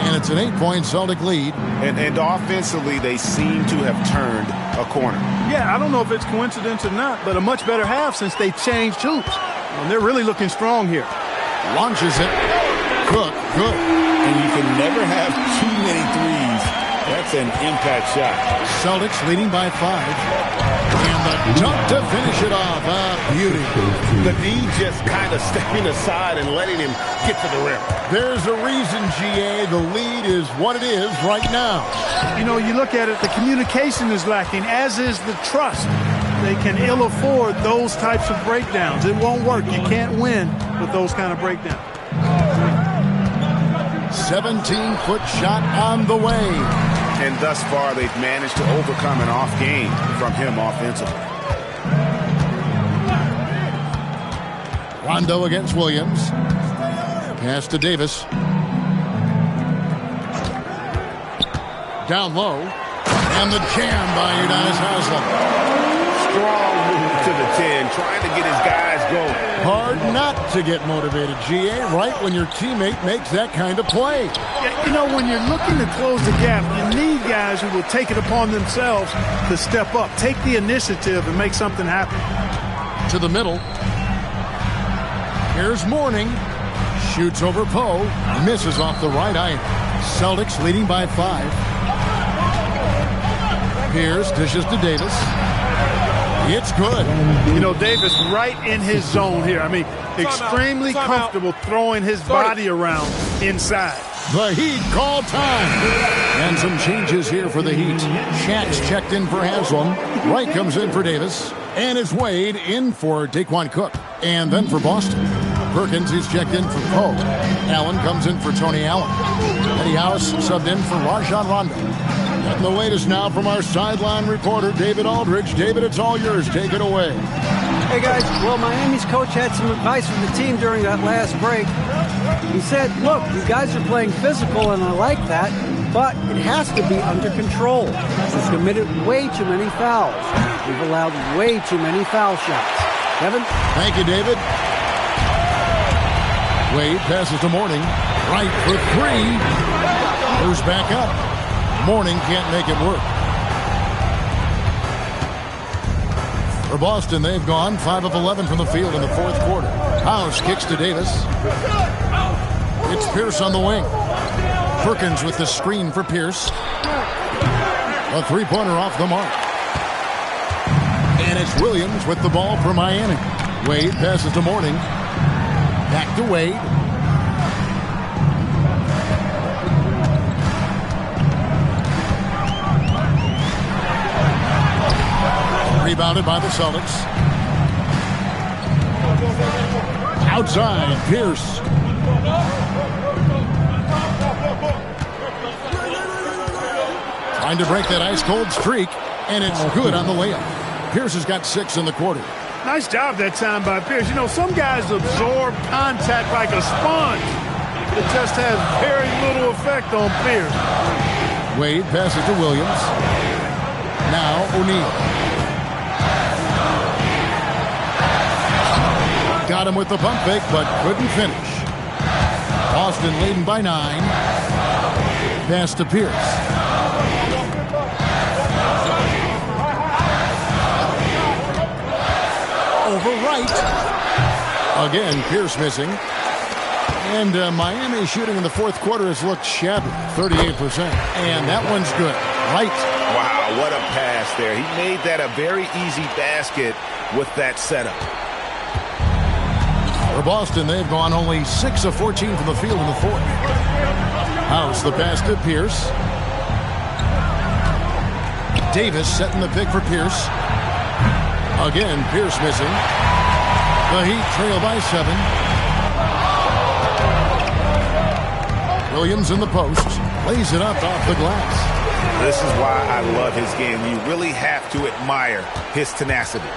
And it's an 8-point Celtic lead. And offensively, they seem to have turned a corner. Yeah, I don't know if it's coincidence or not, but a much better half since they changed hoops. And they're really looking strong here. Launches it. Cook, good. And you can never have too many threes. That's an impact shot. Celtics leading by 5. And the dunk to finish it off. Beauty. The D just kind of stepping aside and letting him get to the rim. There's a reason, GA, the lead is what it is right now. You know, you look at it, the communication is lacking, as is the trust. They can ill afford those types of breakdowns. It won't work. You can't win with those kind of breakdowns. 17-foot shot on the way. And thus far, they've managed to overcome an off game from him offensively. Rondo against Williams. Pass to Davis. Down low. And the jam by Udonis Haslam. Strong move to the 10, trying to get his guys going. Hard not to get motivated, GA, right when your teammate makes that kind of play. Yeah, you know, when you're looking to close the gap, you need guys who will take it upon themselves to step up, take the initiative, and make something happen. To the middle. Here's Mourning. Shoots over Poe. Misses off the right eye. Celtics leading by 5. Pierce dishes to Davis. It's good. You know, Davis right in his zone here. I mean, extremely comfortable throwing his body around inside. The Heat call time. And some changes here for the Heat. Shaq's checked in for Haslam. Wright comes in for Davis. And it's Wade in for Daquan Cook. And then for Boston, Perkins is checked in for Poe. Allen comes in for Tony Allen. Eddie House subbed in for Rajon Rondo. And the latest now from our sideline reporter, David Aldridge. David, it's all yours. Take it away. Hey, guys. Well, Miami's coach had some advice for the team during that last break. He said, look, you guys are playing physical, and I like that, but it has to be under control. We've committed way too many fouls. We've allowed way too many foul shots. Kevin? Thank you, David. Wade passes to Mourning. Right for three. Goes back up. Mourning can't make it work. For Boston, they've gone 5 of 11 from the field in the fourth quarter. House kicks to Davis. It's Pierce on the wing. Perkins with the screen for Pierce. A three-pointer off the mark. And it's Williams with the ball for Miami. Wade passes to Mourning. Back to Wade. Rebounded by the Celtics. Outside, Pierce. Trying to break that ice-cold streak, and it's good on the layup. Pierce has got 6 in the quarter. Nice job that time by Pierce. You know, some guys absorb contact like a sponge. It just has very little effect on Pierce. Wade passes to Williams. Now O'Neal. Got him with the pump fake, but couldn't finish. Boston leading by 9. Pass to Pierce. Over Wright. Again, Pierce missing. And Miami shooting in the fourth quarter has looked shabby, 38%. And that one's good. Wright. Wow, what a pass there. He made that a very easy basket with that setup. For Boston, they've gone only 6 of 14 from the field in the fourth. House, the pass to Pierce. Davis setting the pick for Pierce. Again, Pierce missing. The Heat trail by 7. Williams in the post. Lays it up off the glass. This is why I love his game. You really have to admire his tenacity.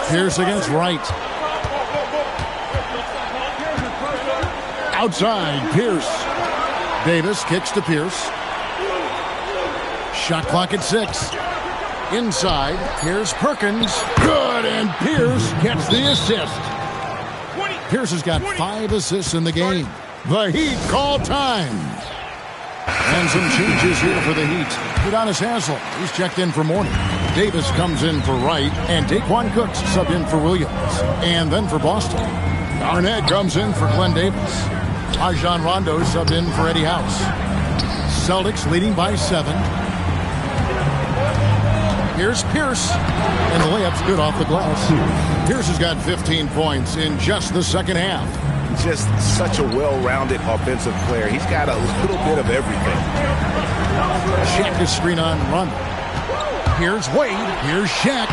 Pierce against Wright. Outside, Pierce. Davis kicks to Pierce. Shot clock at 6. Inside, here's Perkins. Good, and Pierce gets the assist. Pierce has got 5 assists in the game. The Heat call time. And some changes here for the Heat. Udonis Haslem, he's checked in for Mourning. Davis comes in for Wright, and Daquan Cook subbed in for Williams. And then for Boston, Garnett comes in for Glenn Davis. Rajon Rondo subbed in for Eddie House. Celtics leading by 7. Here's Pierce, and the layup's good off the glass. Pierce has got 15 points in just the second half. Just such a well-rounded offensive player. He's got a little bit of everything. Shaq is screen on run. Here's Wade. Here's Shaq.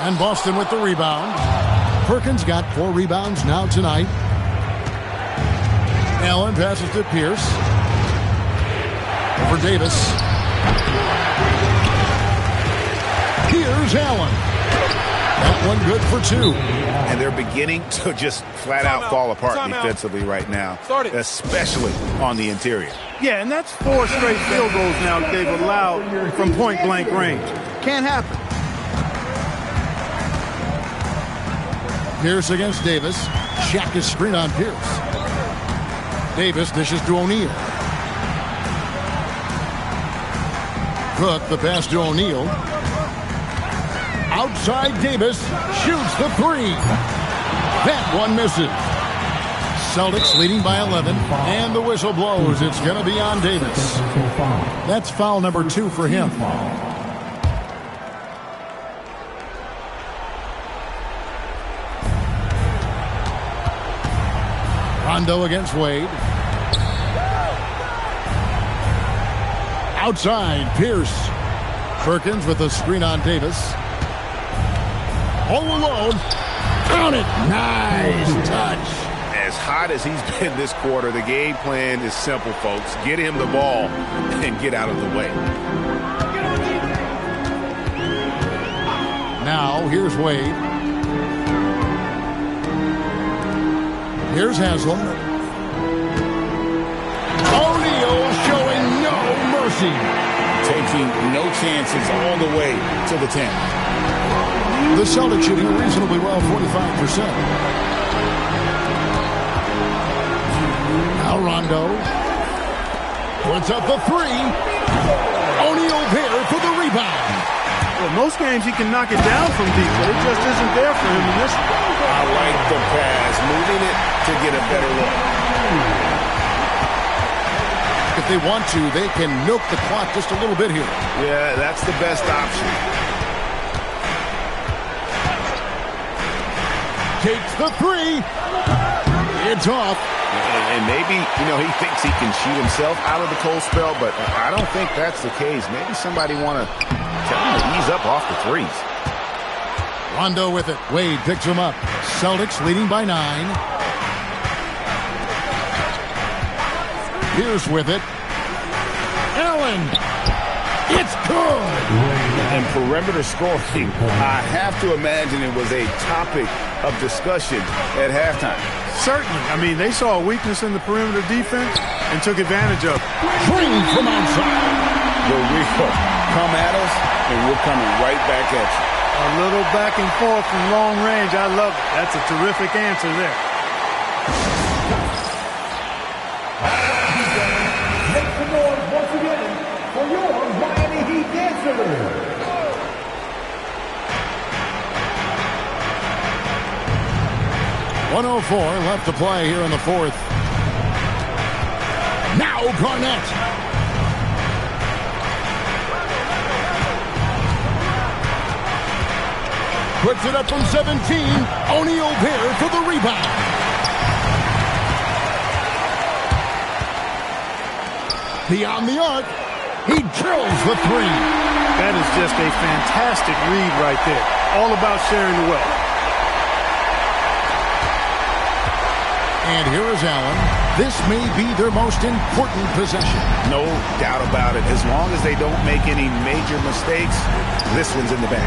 And Boston with the rebound. Perkins got 4 rebounds now tonight. Allen passes to Pierce. For Davis. Here's Allen. That one good for 2. And they're beginning to just flat-out fall apart defensively right now, especially on the interior. Yeah, and that's 4 straight field goals now they've allowed from point-blank range. Can't happen. Pierce against Davis. Shaq is screen on Pierce. Davis dishes to O'Neal. Cook, the pass to O'Neal. Outside Davis, shoots the 3. That one misses. Celtics leading by 11, and the whistle blows. It's going to be on Davis. That's foul number 2 for him. Rondo against Wade. Outside, Pierce. Perkins with a screen on Davis. All alone. Count it. Nice touch. As hot as he's been this quarter, the game plan is simple, folks. Get him the ball and get out of the way. Now, here's Wade. Here's Haslam. O'Neal showing no mercy. Taking no chances all the way to the 10. The Celtics shooting reasonably well, 45%. Now Rondo puts up the 3. O'Neal there for the rebound. Well, most games he can knock it down from deep, but it just isn't there for him in this one. I like the pass, moving it to get a better look. If they want to, they can milk the clock just a little bit here. Yeah, that's the best option. Takes the 3. It's off. And maybe, he thinks he can shoot himself out of the cold spell, but I don't think that's the case. Maybe somebody want to tell him to ease up off the threes. Rondo with it. Wade picks him up. Celtics leading by 9. Pierce with it. Allen. It's good. And perimeter scoring, I have to imagine it was a topic of discussion at halftime. Certainly. I mean, they saw a weakness in the perimeter defense and took advantage of it. Green from outside. The real come at us, and we're coming right back at you. A little back and forth from long range. I love it. That's a terrific answer there. Make some noise once again for your Miami Heat dancers. 104 left to play here in the 4th. Now Garnett. Puts it up from 17. O'Neal there for the rebound. Beyond the arc. He drills the 3. That is just a fantastic read right there. All about sharing the wealth. And here is Allen. This may be their most important possession. No doubt about it. As long as they don't make any major mistakes, this one's in the bag.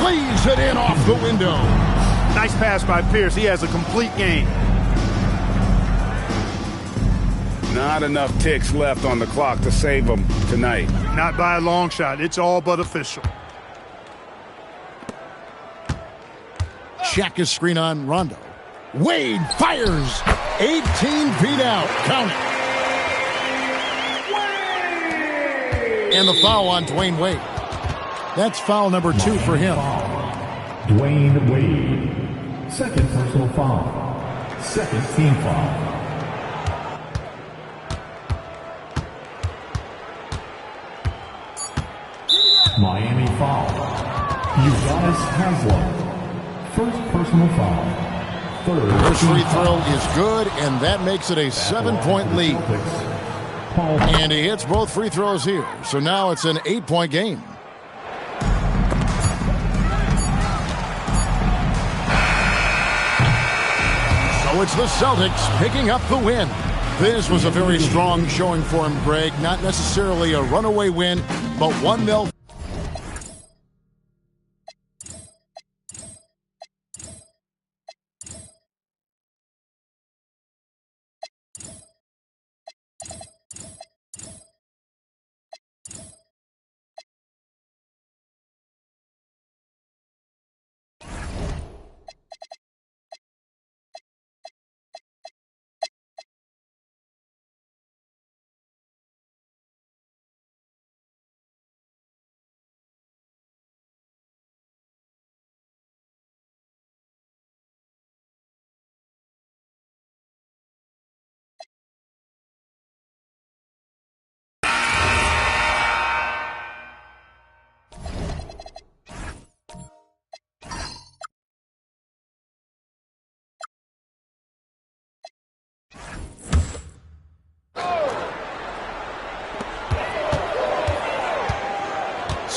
Leaves it in off the window. Nice pass by Pierce. He has a complete game. Not enough ticks left on the clock to save them tonight. Not by a long shot. It's all but official. Shaq is screen on Rondo. Wade fires. 18 feet out. Count it. And the foul on Dwayne Wade. That's foul number 2 for him. Dwayne Wade. Second personal foul. Second team foul. Miami foul. Udonis Haslam. First personal foul. Third. First free throw is good, and that makes it a 7-point lead. And he hits both free throws here. So now it's an 8-point game. So it's the Celtics picking up the win. This was a very strong showing for him, Greg. Not necessarily a runaway win, but one they'll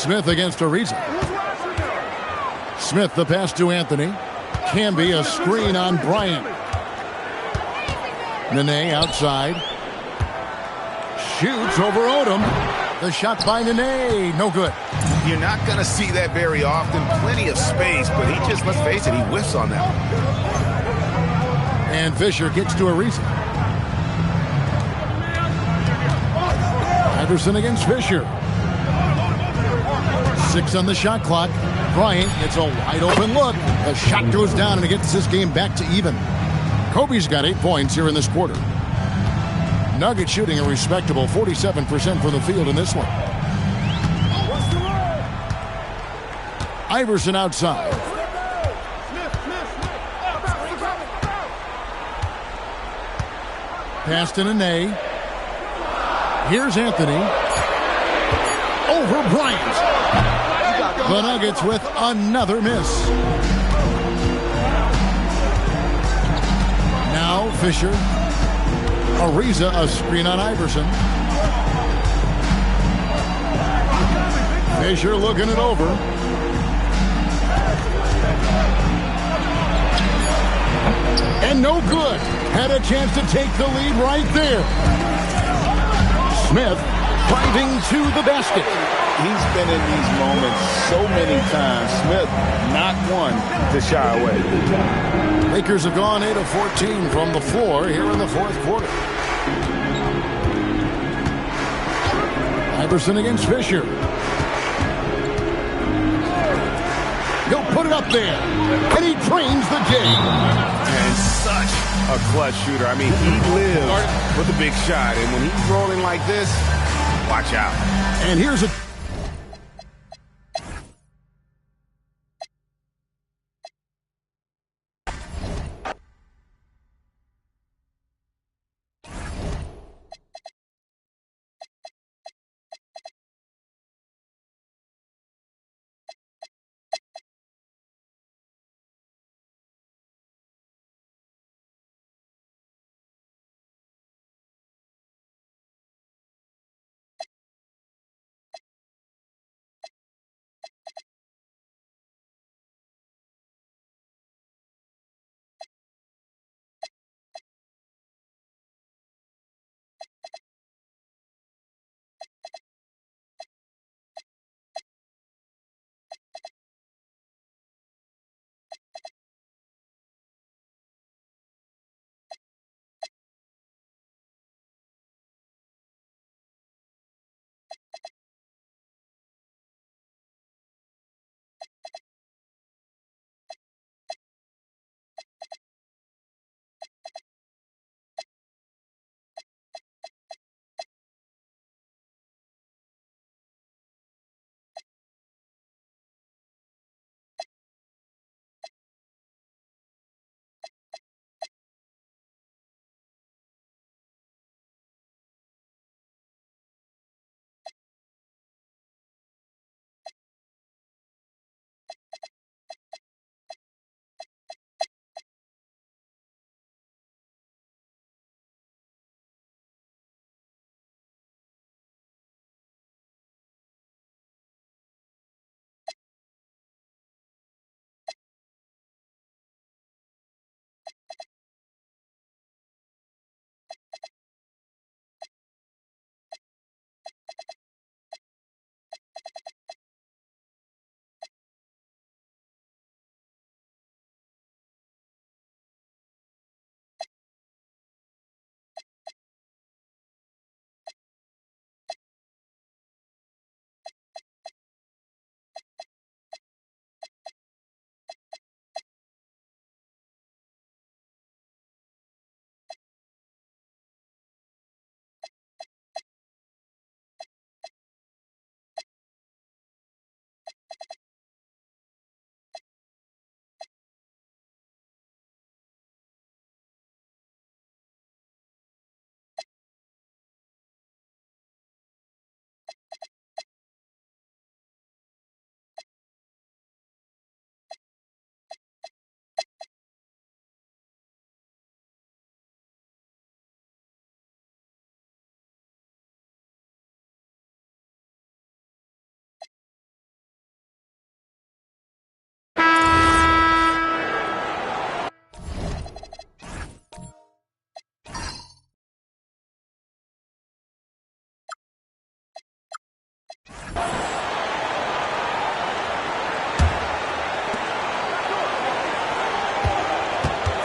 Smith against Ariza. Smith the pass to Anthony. Can be a screen on Bryant. Nene outside. Shoots over Odom. The shot by Nene. No good. You're not going to see that very often. Plenty of space, but he just, let's face it, he whiffs on that one. And Fisher gets to Ariza. Iverson against Fisher. 6 on the shot clock. Bryant gets a wide open look. The shot goes down and it gets this game back to even. Kobe's got 8 points here in this quarter. Nuggets shooting a respectable 47% from the field in this one. Iverson outside. Pass to Nene. Here's Anthony. Over Bryant. The Nuggets with another miss. Now Fisher. Ariza, a screen on Iverson. Fisher looking it over. And no good. Had a chance to take the lead right there. Smith driving to the basket. He's been in these moments so many times. Smith, not one to shy away. Lakers have gone 8 of 14 from the floor here in the fourth quarter. Iverson against Fisher. He'll put it up there. And he drains the game. And such a clutch shooter. I mean, he lives with a big shot. And when he's rolling like this, watch out. And here's a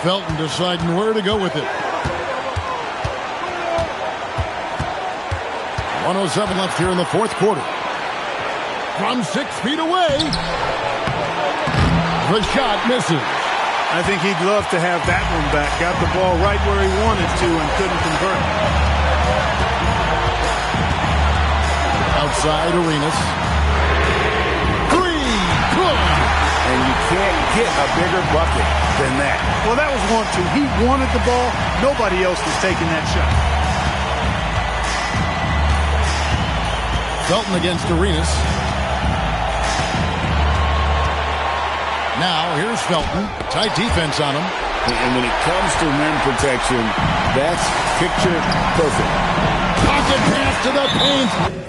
Felton deciding where to go with it. 1:07 left here in the fourth quarter. From 6 feet away. The shot misses. I think he'd love to have that one back. Got the ball right where he wanted to and couldn't convert. Outside Arenas. Three. Good. And you can't get a bigger bucket than that. Well, that was 1-2. He wanted the ball. Nobody else was taking that shot. Felton against Arenas. Now, here's Felton. Tight defense on him. And when it comes to rim protection, that's picture perfect. Pocket pass to the paint.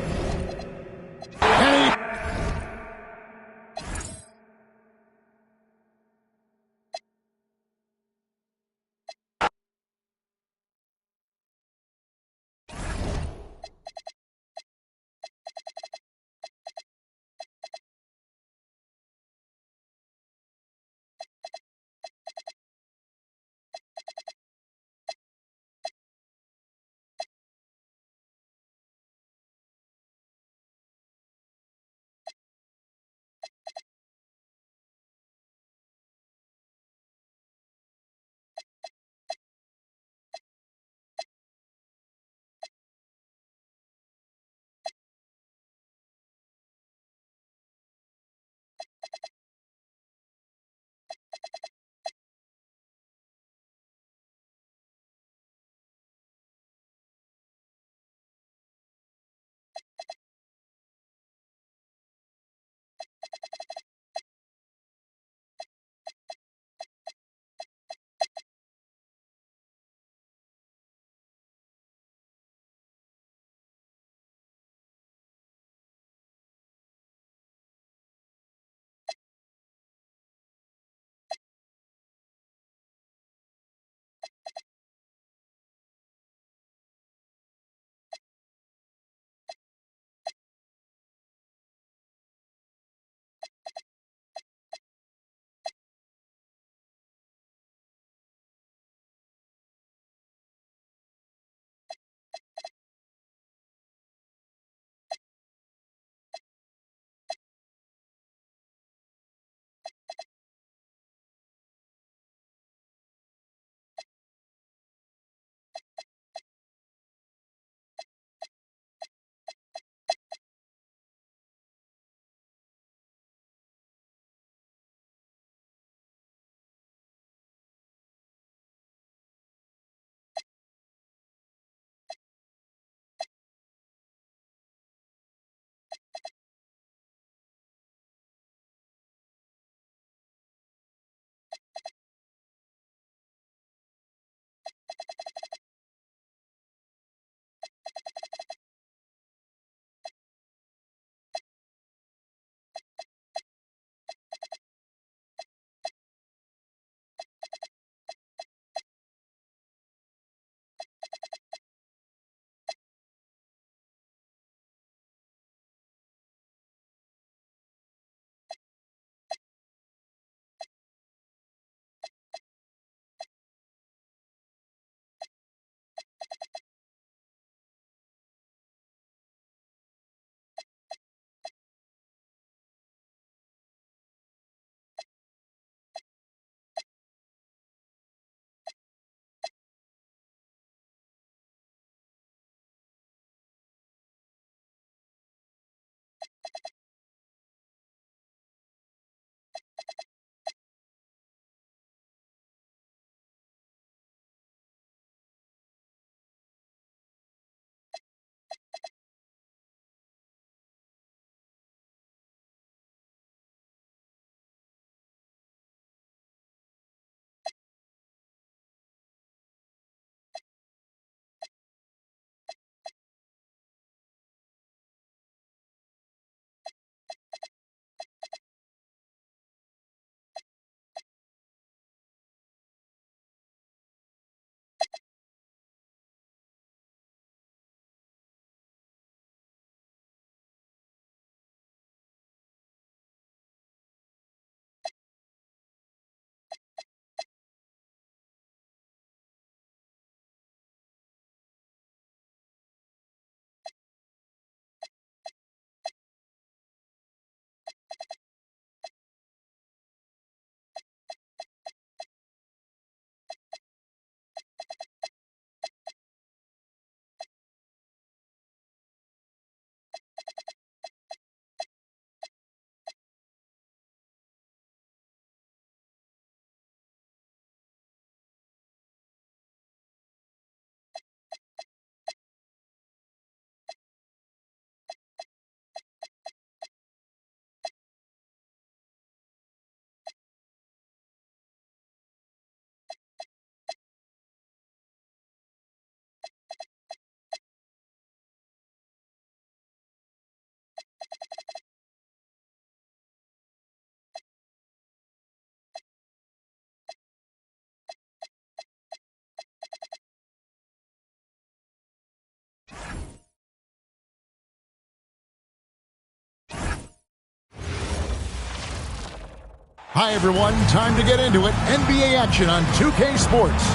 Hi, everyone. Time to get into it. NBA action on 2K Sports.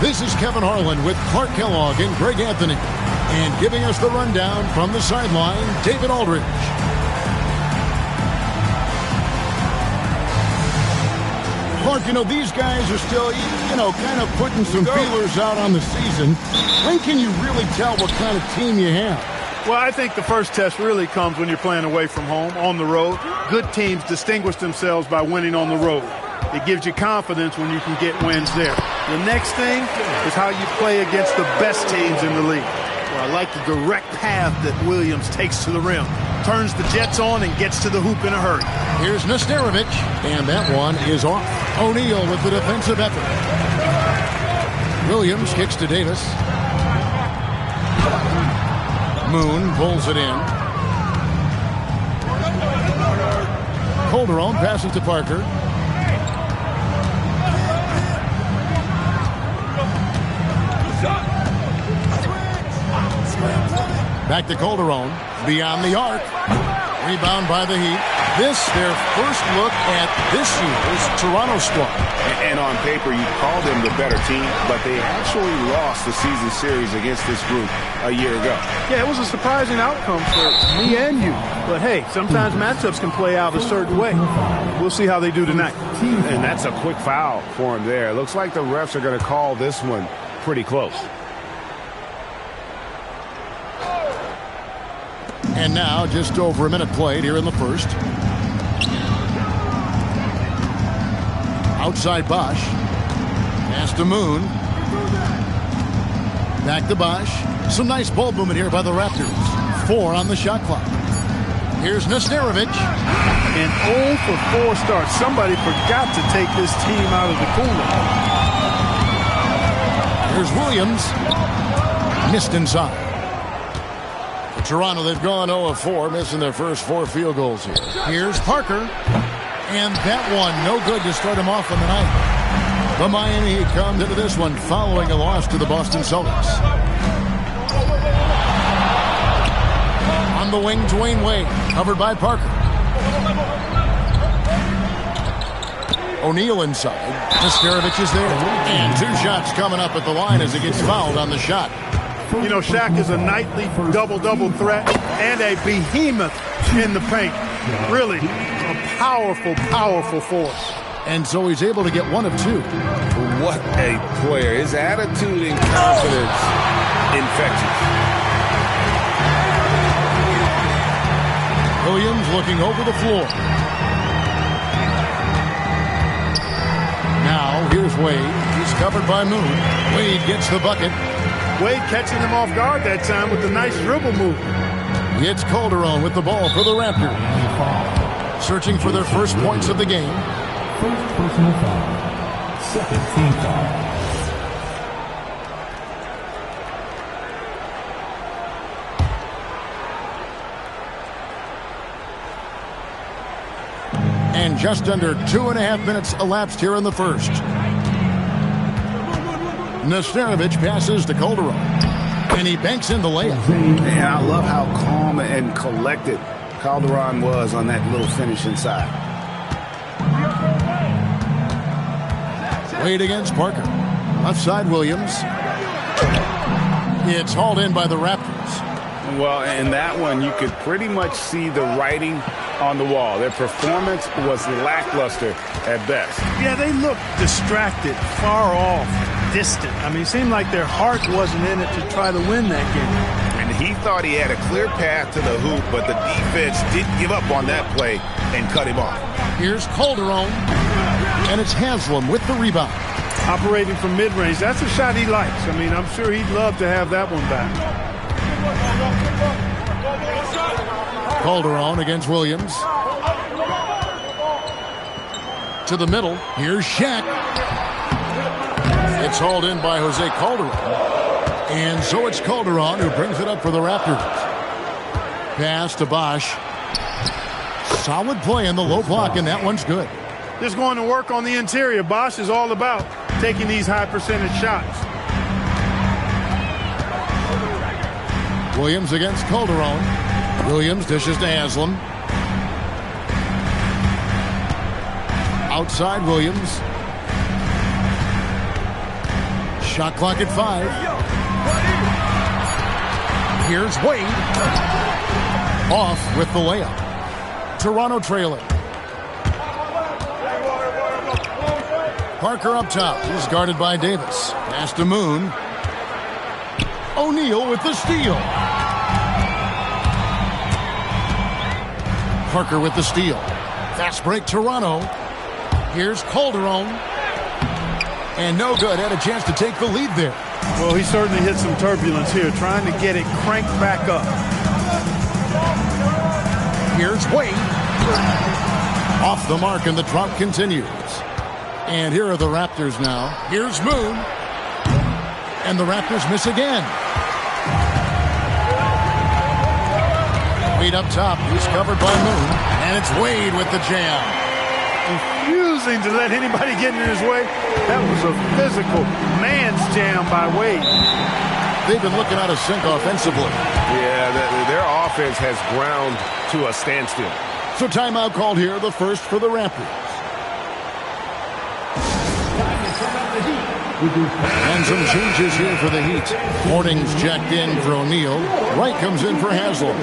This is Kevin Harlan with Clark Kellogg and Greg Anthony. And giving us the rundown from the sideline, David Aldridge. Clark, these guys are still, kind of putting some feelers out on the season. When can you really tell what kind of team you have? Well, I think the first test really comes when you're playing away from home, on the road. Good teams distinguish themselves by winning on the road. It gives you confidence when you can get wins there. The next thing is how you play against the best teams in the league. Well, I like the direct path that Williams takes to the rim. Turns the Jets on and gets to the hoop in a hurry. Here's Nesterovic, and that one is off. O'Neal with the defensive effort. Williams kicks to Davis. Moon pulls it in. Calderon passes to Parker. Back to Calderon. Beyond the arc. Rebound by the Heat. This, their first look at this year's Toronto squad. And on paper, you call them the better team, but they actually lost the season series against this group a year ago. Yeah, it was a surprising outcome for me and you. But, hey, sometimes matchups can play out a certain way. We'll see how they do tonight. And that's a quick foul for him there. It looks like the refs are going to call this one pretty close. And now, just over a minute played here in the first. Outside Bosch. Pass to Moon. Back to Bosch. Some nice ball movement here by the Raptors. 4 on the shot clock. Here's Nesterovic. And 0 for 4 starts. Somebody forgot to take this team out of the cooler. Here's Williams. Missed inside. For Toronto, they've gone 0 of 4, missing their first 4 field goals here. Here's Parker. And that one, no good to start him off on the night. The Miami Heat comes into this one following a loss to the Boston Celtics. On the wing, Dwayne Wade, covered by Parker. O'Neal inside. Nesterovic is there. And 2 shots coming up at the line as he gets fouled on the shot. Shaq is a nightly double-double threat and a behemoth in the paint. Really a powerful, powerful force. And so he's able to get 1 of 2. What a player. His attitude and confidence infectious. Williams looking over the floor. Now here's Wade. He's covered by Moon. Wade gets the bucket. Wade catching him off guard that time with a nice dribble move. It's Calderon with the ball for the Raptors. Searching for their first points of the game. First personal foul. Second team foul. And just under 2.5 minutes elapsed here in the first. Nesterovic passes to Calderon. And he banks in the layup. And I love how calm and collected Calderon was on that little finish inside. Wade against Parker. Left side, Williams. It's hauled in by the Raptors. Well, in that one, you could pretty much see the writing on the wall. Their performance was lackluster at best. Yeah, they looked distracted, far off, distant. I mean, it seemed like their heart wasn't in it to try to win that game. And he thought he had a clear path to the hoop, but the defense didn't give up on that play and cut him off. Here's Calderon, and it's Haslam with the rebound. Operating from mid-range, that's a shot he likes. I mean, I'm sure he'd love to have that one back. Calderon against Williams. To the middle. Here's Shaq. It's hauled in by Jose Calderon. And so it's Calderon who brings it up for the Raptors. Pass to Bosch. Solid play in the low block, and that one's good. Just going to work on the interior. Bosch is all about taking these high percentage shots. Williams against Calderon. Williams dishes to Haslam. Outside Williams. Shot clock at 5. Here's Wade. Off with the layup. Toronto trailing. Parker up top. He's guarded by Davis. Pass to Moon. O'Neal with the steal. Parker with the steal. Fast break Toronto. Here's Calderon. And no good. Had a chance to take the lead there. Well, he certainly hit some turbulence here, trying to get it cranked back up. Here's Wade. Off the mark, and the drop continues. And here are the Raptors now. Here's Moon. And the Raptors miss again. Wade up top. He's covered by Moon. And it's Wade with the jam. Refusing to let anybody get in his way. That was a physical man's jam by Wade. They've been looking out of sync offensively. Yeah, their offense has ground to a standstill. So timeout called here, the first for the Raptors. And some changes here for the Heat. Morning's checked in for O'Neal. Wright comes in for Haslam.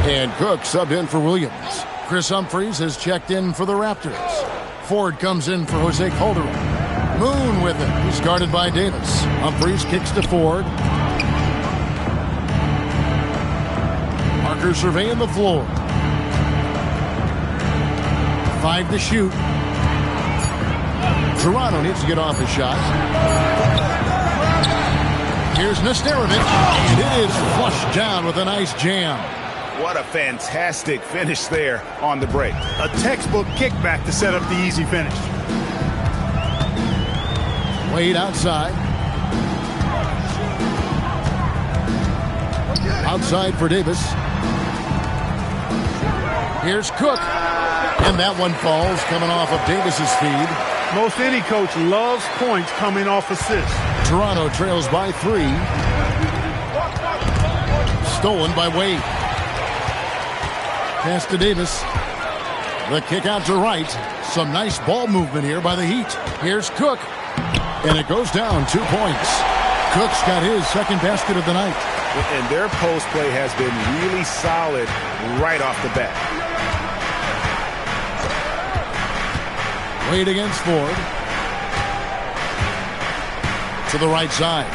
And Cook subbed in for Williams. Chris Humphries has checked in for the Raptors. Ford comes in for Jose Calderon. Moon with it. He's guarded by Davis. Humphries kicks to Ford. Parker surveying the floor. 5 to shoot. Toronto needs to get off his shot. Here's Nesterovic, and it is flushed down with a nice jam. What a fantastic finish there on the break. A textbook kickback to set up the easy finish. Wade outside. Outside for Davis. Here's Cook. And that one falls, coming off of Davis's feed. Most any coach loves points coming off assists. Toronto trails by 3. Stolen by Wade. Pass to Davis. The kick out to Wright. Some nice ball movement here by the Heat. Here's Cook. And it goes down 2 points. Cook's got his second basket of the night. And their post play has been really solid right off the bat. Wade against Ford. To the right side.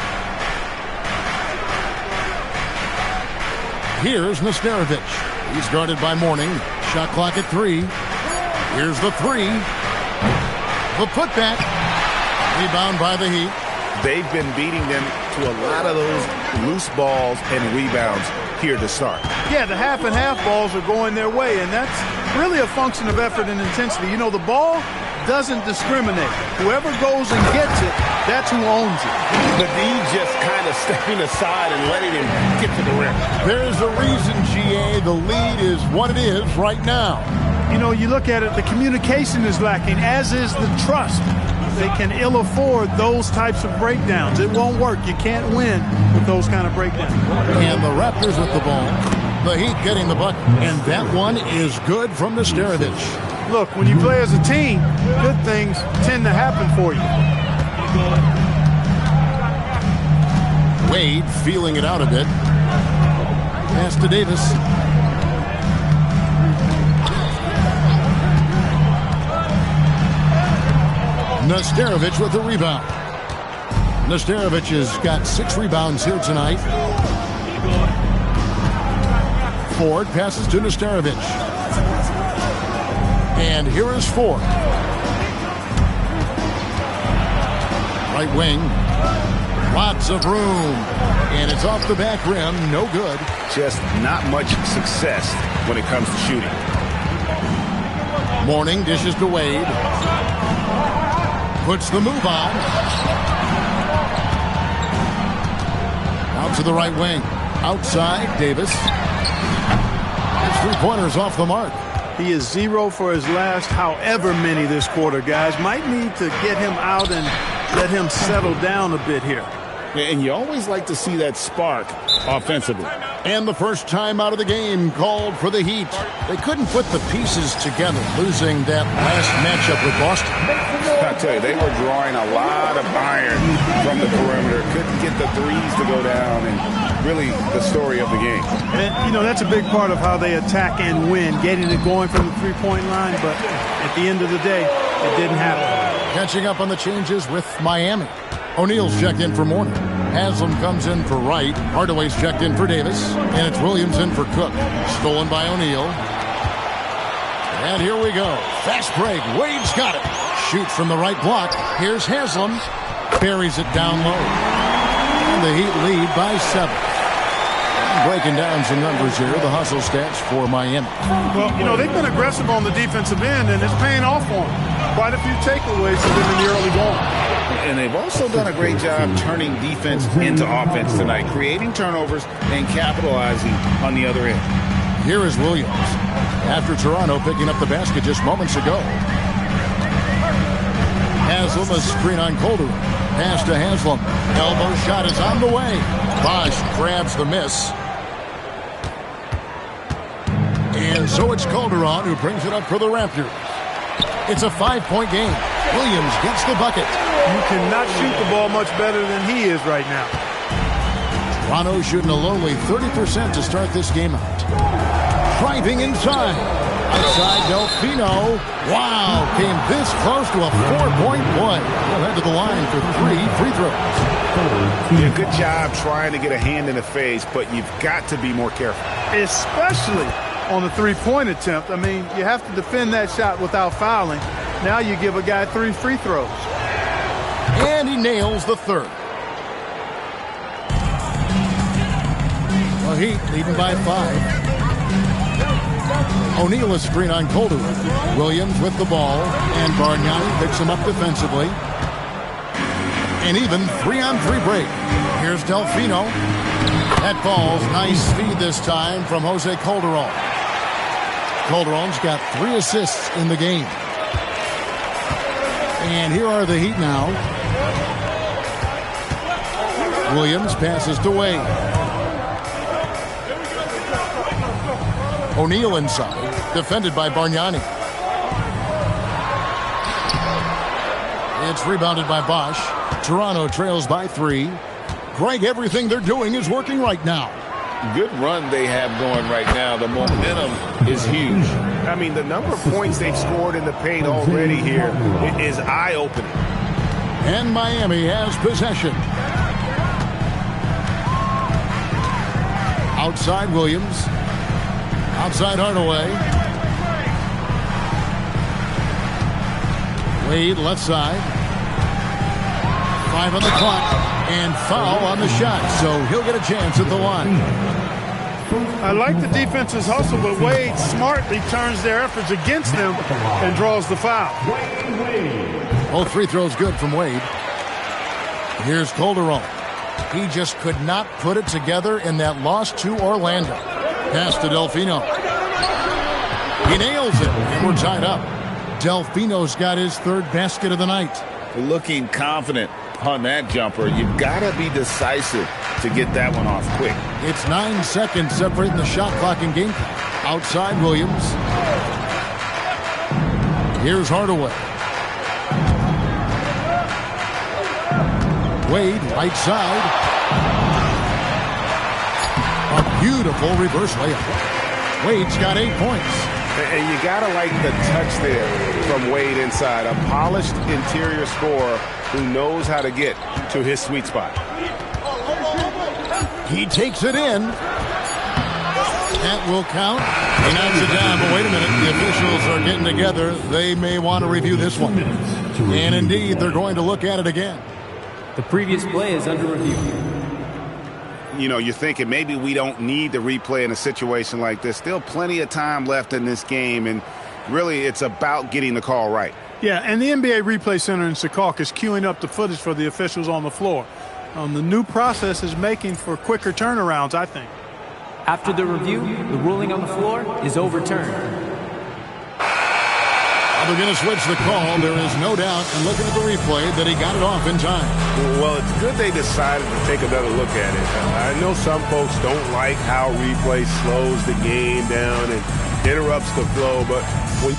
Here's Nesterovic. He's guarded by Mourning. Shot clock at 3. Here's the 3. The putback. Rebound by the Heat. They've been beating them to a lot of those loose balls and rebounds here to start. Yeah, the half and half balls are going their way, and that's really a function of effort and intensity. You know, the ball doesn't discriminate. Whoever goes and gets it, that's who owns it. But D just kind of stepping aside and letting him get to the rim. There's a reason, GA. The lead is what it is right now. You know, you look at it, the communication is lacking, as is the trust. They can ill afford those types of breakdowns. It won't work. You can't win with those kind of breakdowns. And the Raptors with the ball. The Heat getting the bucket. And that one is good from Nesterovic. Look, when you play as a team, good things tend to happen for you. Wade feeling it out a bit. Pass to Davis. Nesterovic with the rebound. Nesterovic has got 6 rebounds here tonight. Ford passes to Nesterovic. And here is Ford. Right wing. Lots of room. And it's off the back rim. No good. Just not much success when it comes to shooting. Mourning dishes to Wade. Puts the move on. Out to the right wing. Outside, Davis. His 3-pointers off the mark. He is 0 for his last however many this quarter, guys. Might need to get him out and let him settle down a bit here. And you always like to see that spark offensively. And the first time out of the game called for the Heat. They couldn't put the pieces together, losing that last matchup with Boston. I tell you, they were drawing a lot of iron from the perimeter. Couldn't get the threes to go down, and really the story of the game. And, you know, that's a big part of how they attack and win, getting it going from the three-point line, but at the end of the day, it didn't happen. Catching up on the changes with Miami. O'Neal's checked in for Mourning. Haslam comes in for Wright. Hardaway's checked in for Davis. And it's Williams in for Cook. Stolen by O'Neal. And here we go. Fast break. Wade's got it. Shoots from the right block. Here's Haslam. Buries it down low. And the Heat lead by 7. Breaking down some numbers here. The hustle stats for Miami. Well, you know, they've been aggressive on the defensive end, and it's paying off for them. Quite a few takeaways for them in the early going. And they've also done a great job turning defense into offense tonight, creating turnovers and capitalizing on the other end. Here is Williams. After Toronto picking up the basket just moments ago. Haslam, a screen on Calderon. Pass to Haslam. Elbow shot is on the way. Bosch grabs the miss. And so it's Calderon who brings it up for the Raptors. It's a 5-point game. Williams gets the bucket. You cannot shoot the ball much better than he is right now. Toronto shooting a lonely 30% to start this game out. Driving inside. Outside Delfino. Wow, came this close to a 4-point play. He'll head to the line for 3 free throws. Yeah, good job trying to get a hand in the face, but you've got to be more careful. Especially on the three-point attempt. I mean, you have to defend that shot without fouling. Now you give a guy 3 free throws. And he nails the third. The Heat leading by 5. O'Neal is screen on Calderon. Williams with the ball, and Bargnani picks him up defensively. An even 3-on-3 break. Here's Delfino. That falls. Nice speed this time from Jose Calderon. Calderon's got 3 assists in the game. And here are the Heat now. Williams passes to Wade. O'Neal inside, defended by Bargnani. It's rebounded by Bosch. Toronto trails by 3. Greg, everything they're doing is working right now. Good run they have going right now. The momentum is huge. I mean, the number of points they've scored in the paint already here is eye-opening. And Miami has possession. Outside Williams. Outside Hardaway. Wade left side. 5 on the clock. And foul on the shot. So he'll get a chance at the line. I like the defense's hustle, but Wade smartly turns their efforts against them and draws the foul. Both free throws good from Wade. Here's Calderon. He just could not put it together in that loss to Orlando. Pass to Delfino. He nails it, and we're tied up. Delfino's got his 3rd basket of the night. Looking confident on that jumper. You've got to be decisive to get that one off quick. It's 9 seconds separating the shot clock and game clock. Outside Williams. Here's Hardaway. Wade, right side. A beautiful reverse layup. Wade's got 8 points. And you got to like the touch there from Wade inside. A polished interior scorer who knows how to get to his sweet spot. He takes it in. That will count. He knocks it down, but wait a minute. The officials are getting together. They may want to review this one. And indeed, they're going to look at it again. The previous play is under review. You know, you're thinking maybe we don't need the replay in a situation like this. Still plenty of time left in this game, and really it's about getting the call right. Yeah, and the NBA Replay Center in Secaucus is queuing up the footage for the officials on the floor. The new process is making for quicker turnarounds, I think. After the review, the ruling on the floor is overturned. Now they're going to switch the call. There is no doubt, and looking at the replay, that he got it off in time. Well, it's good they decided to take another look at it. I know some folks don't like how replay slows the game down and interrupts the flow, but when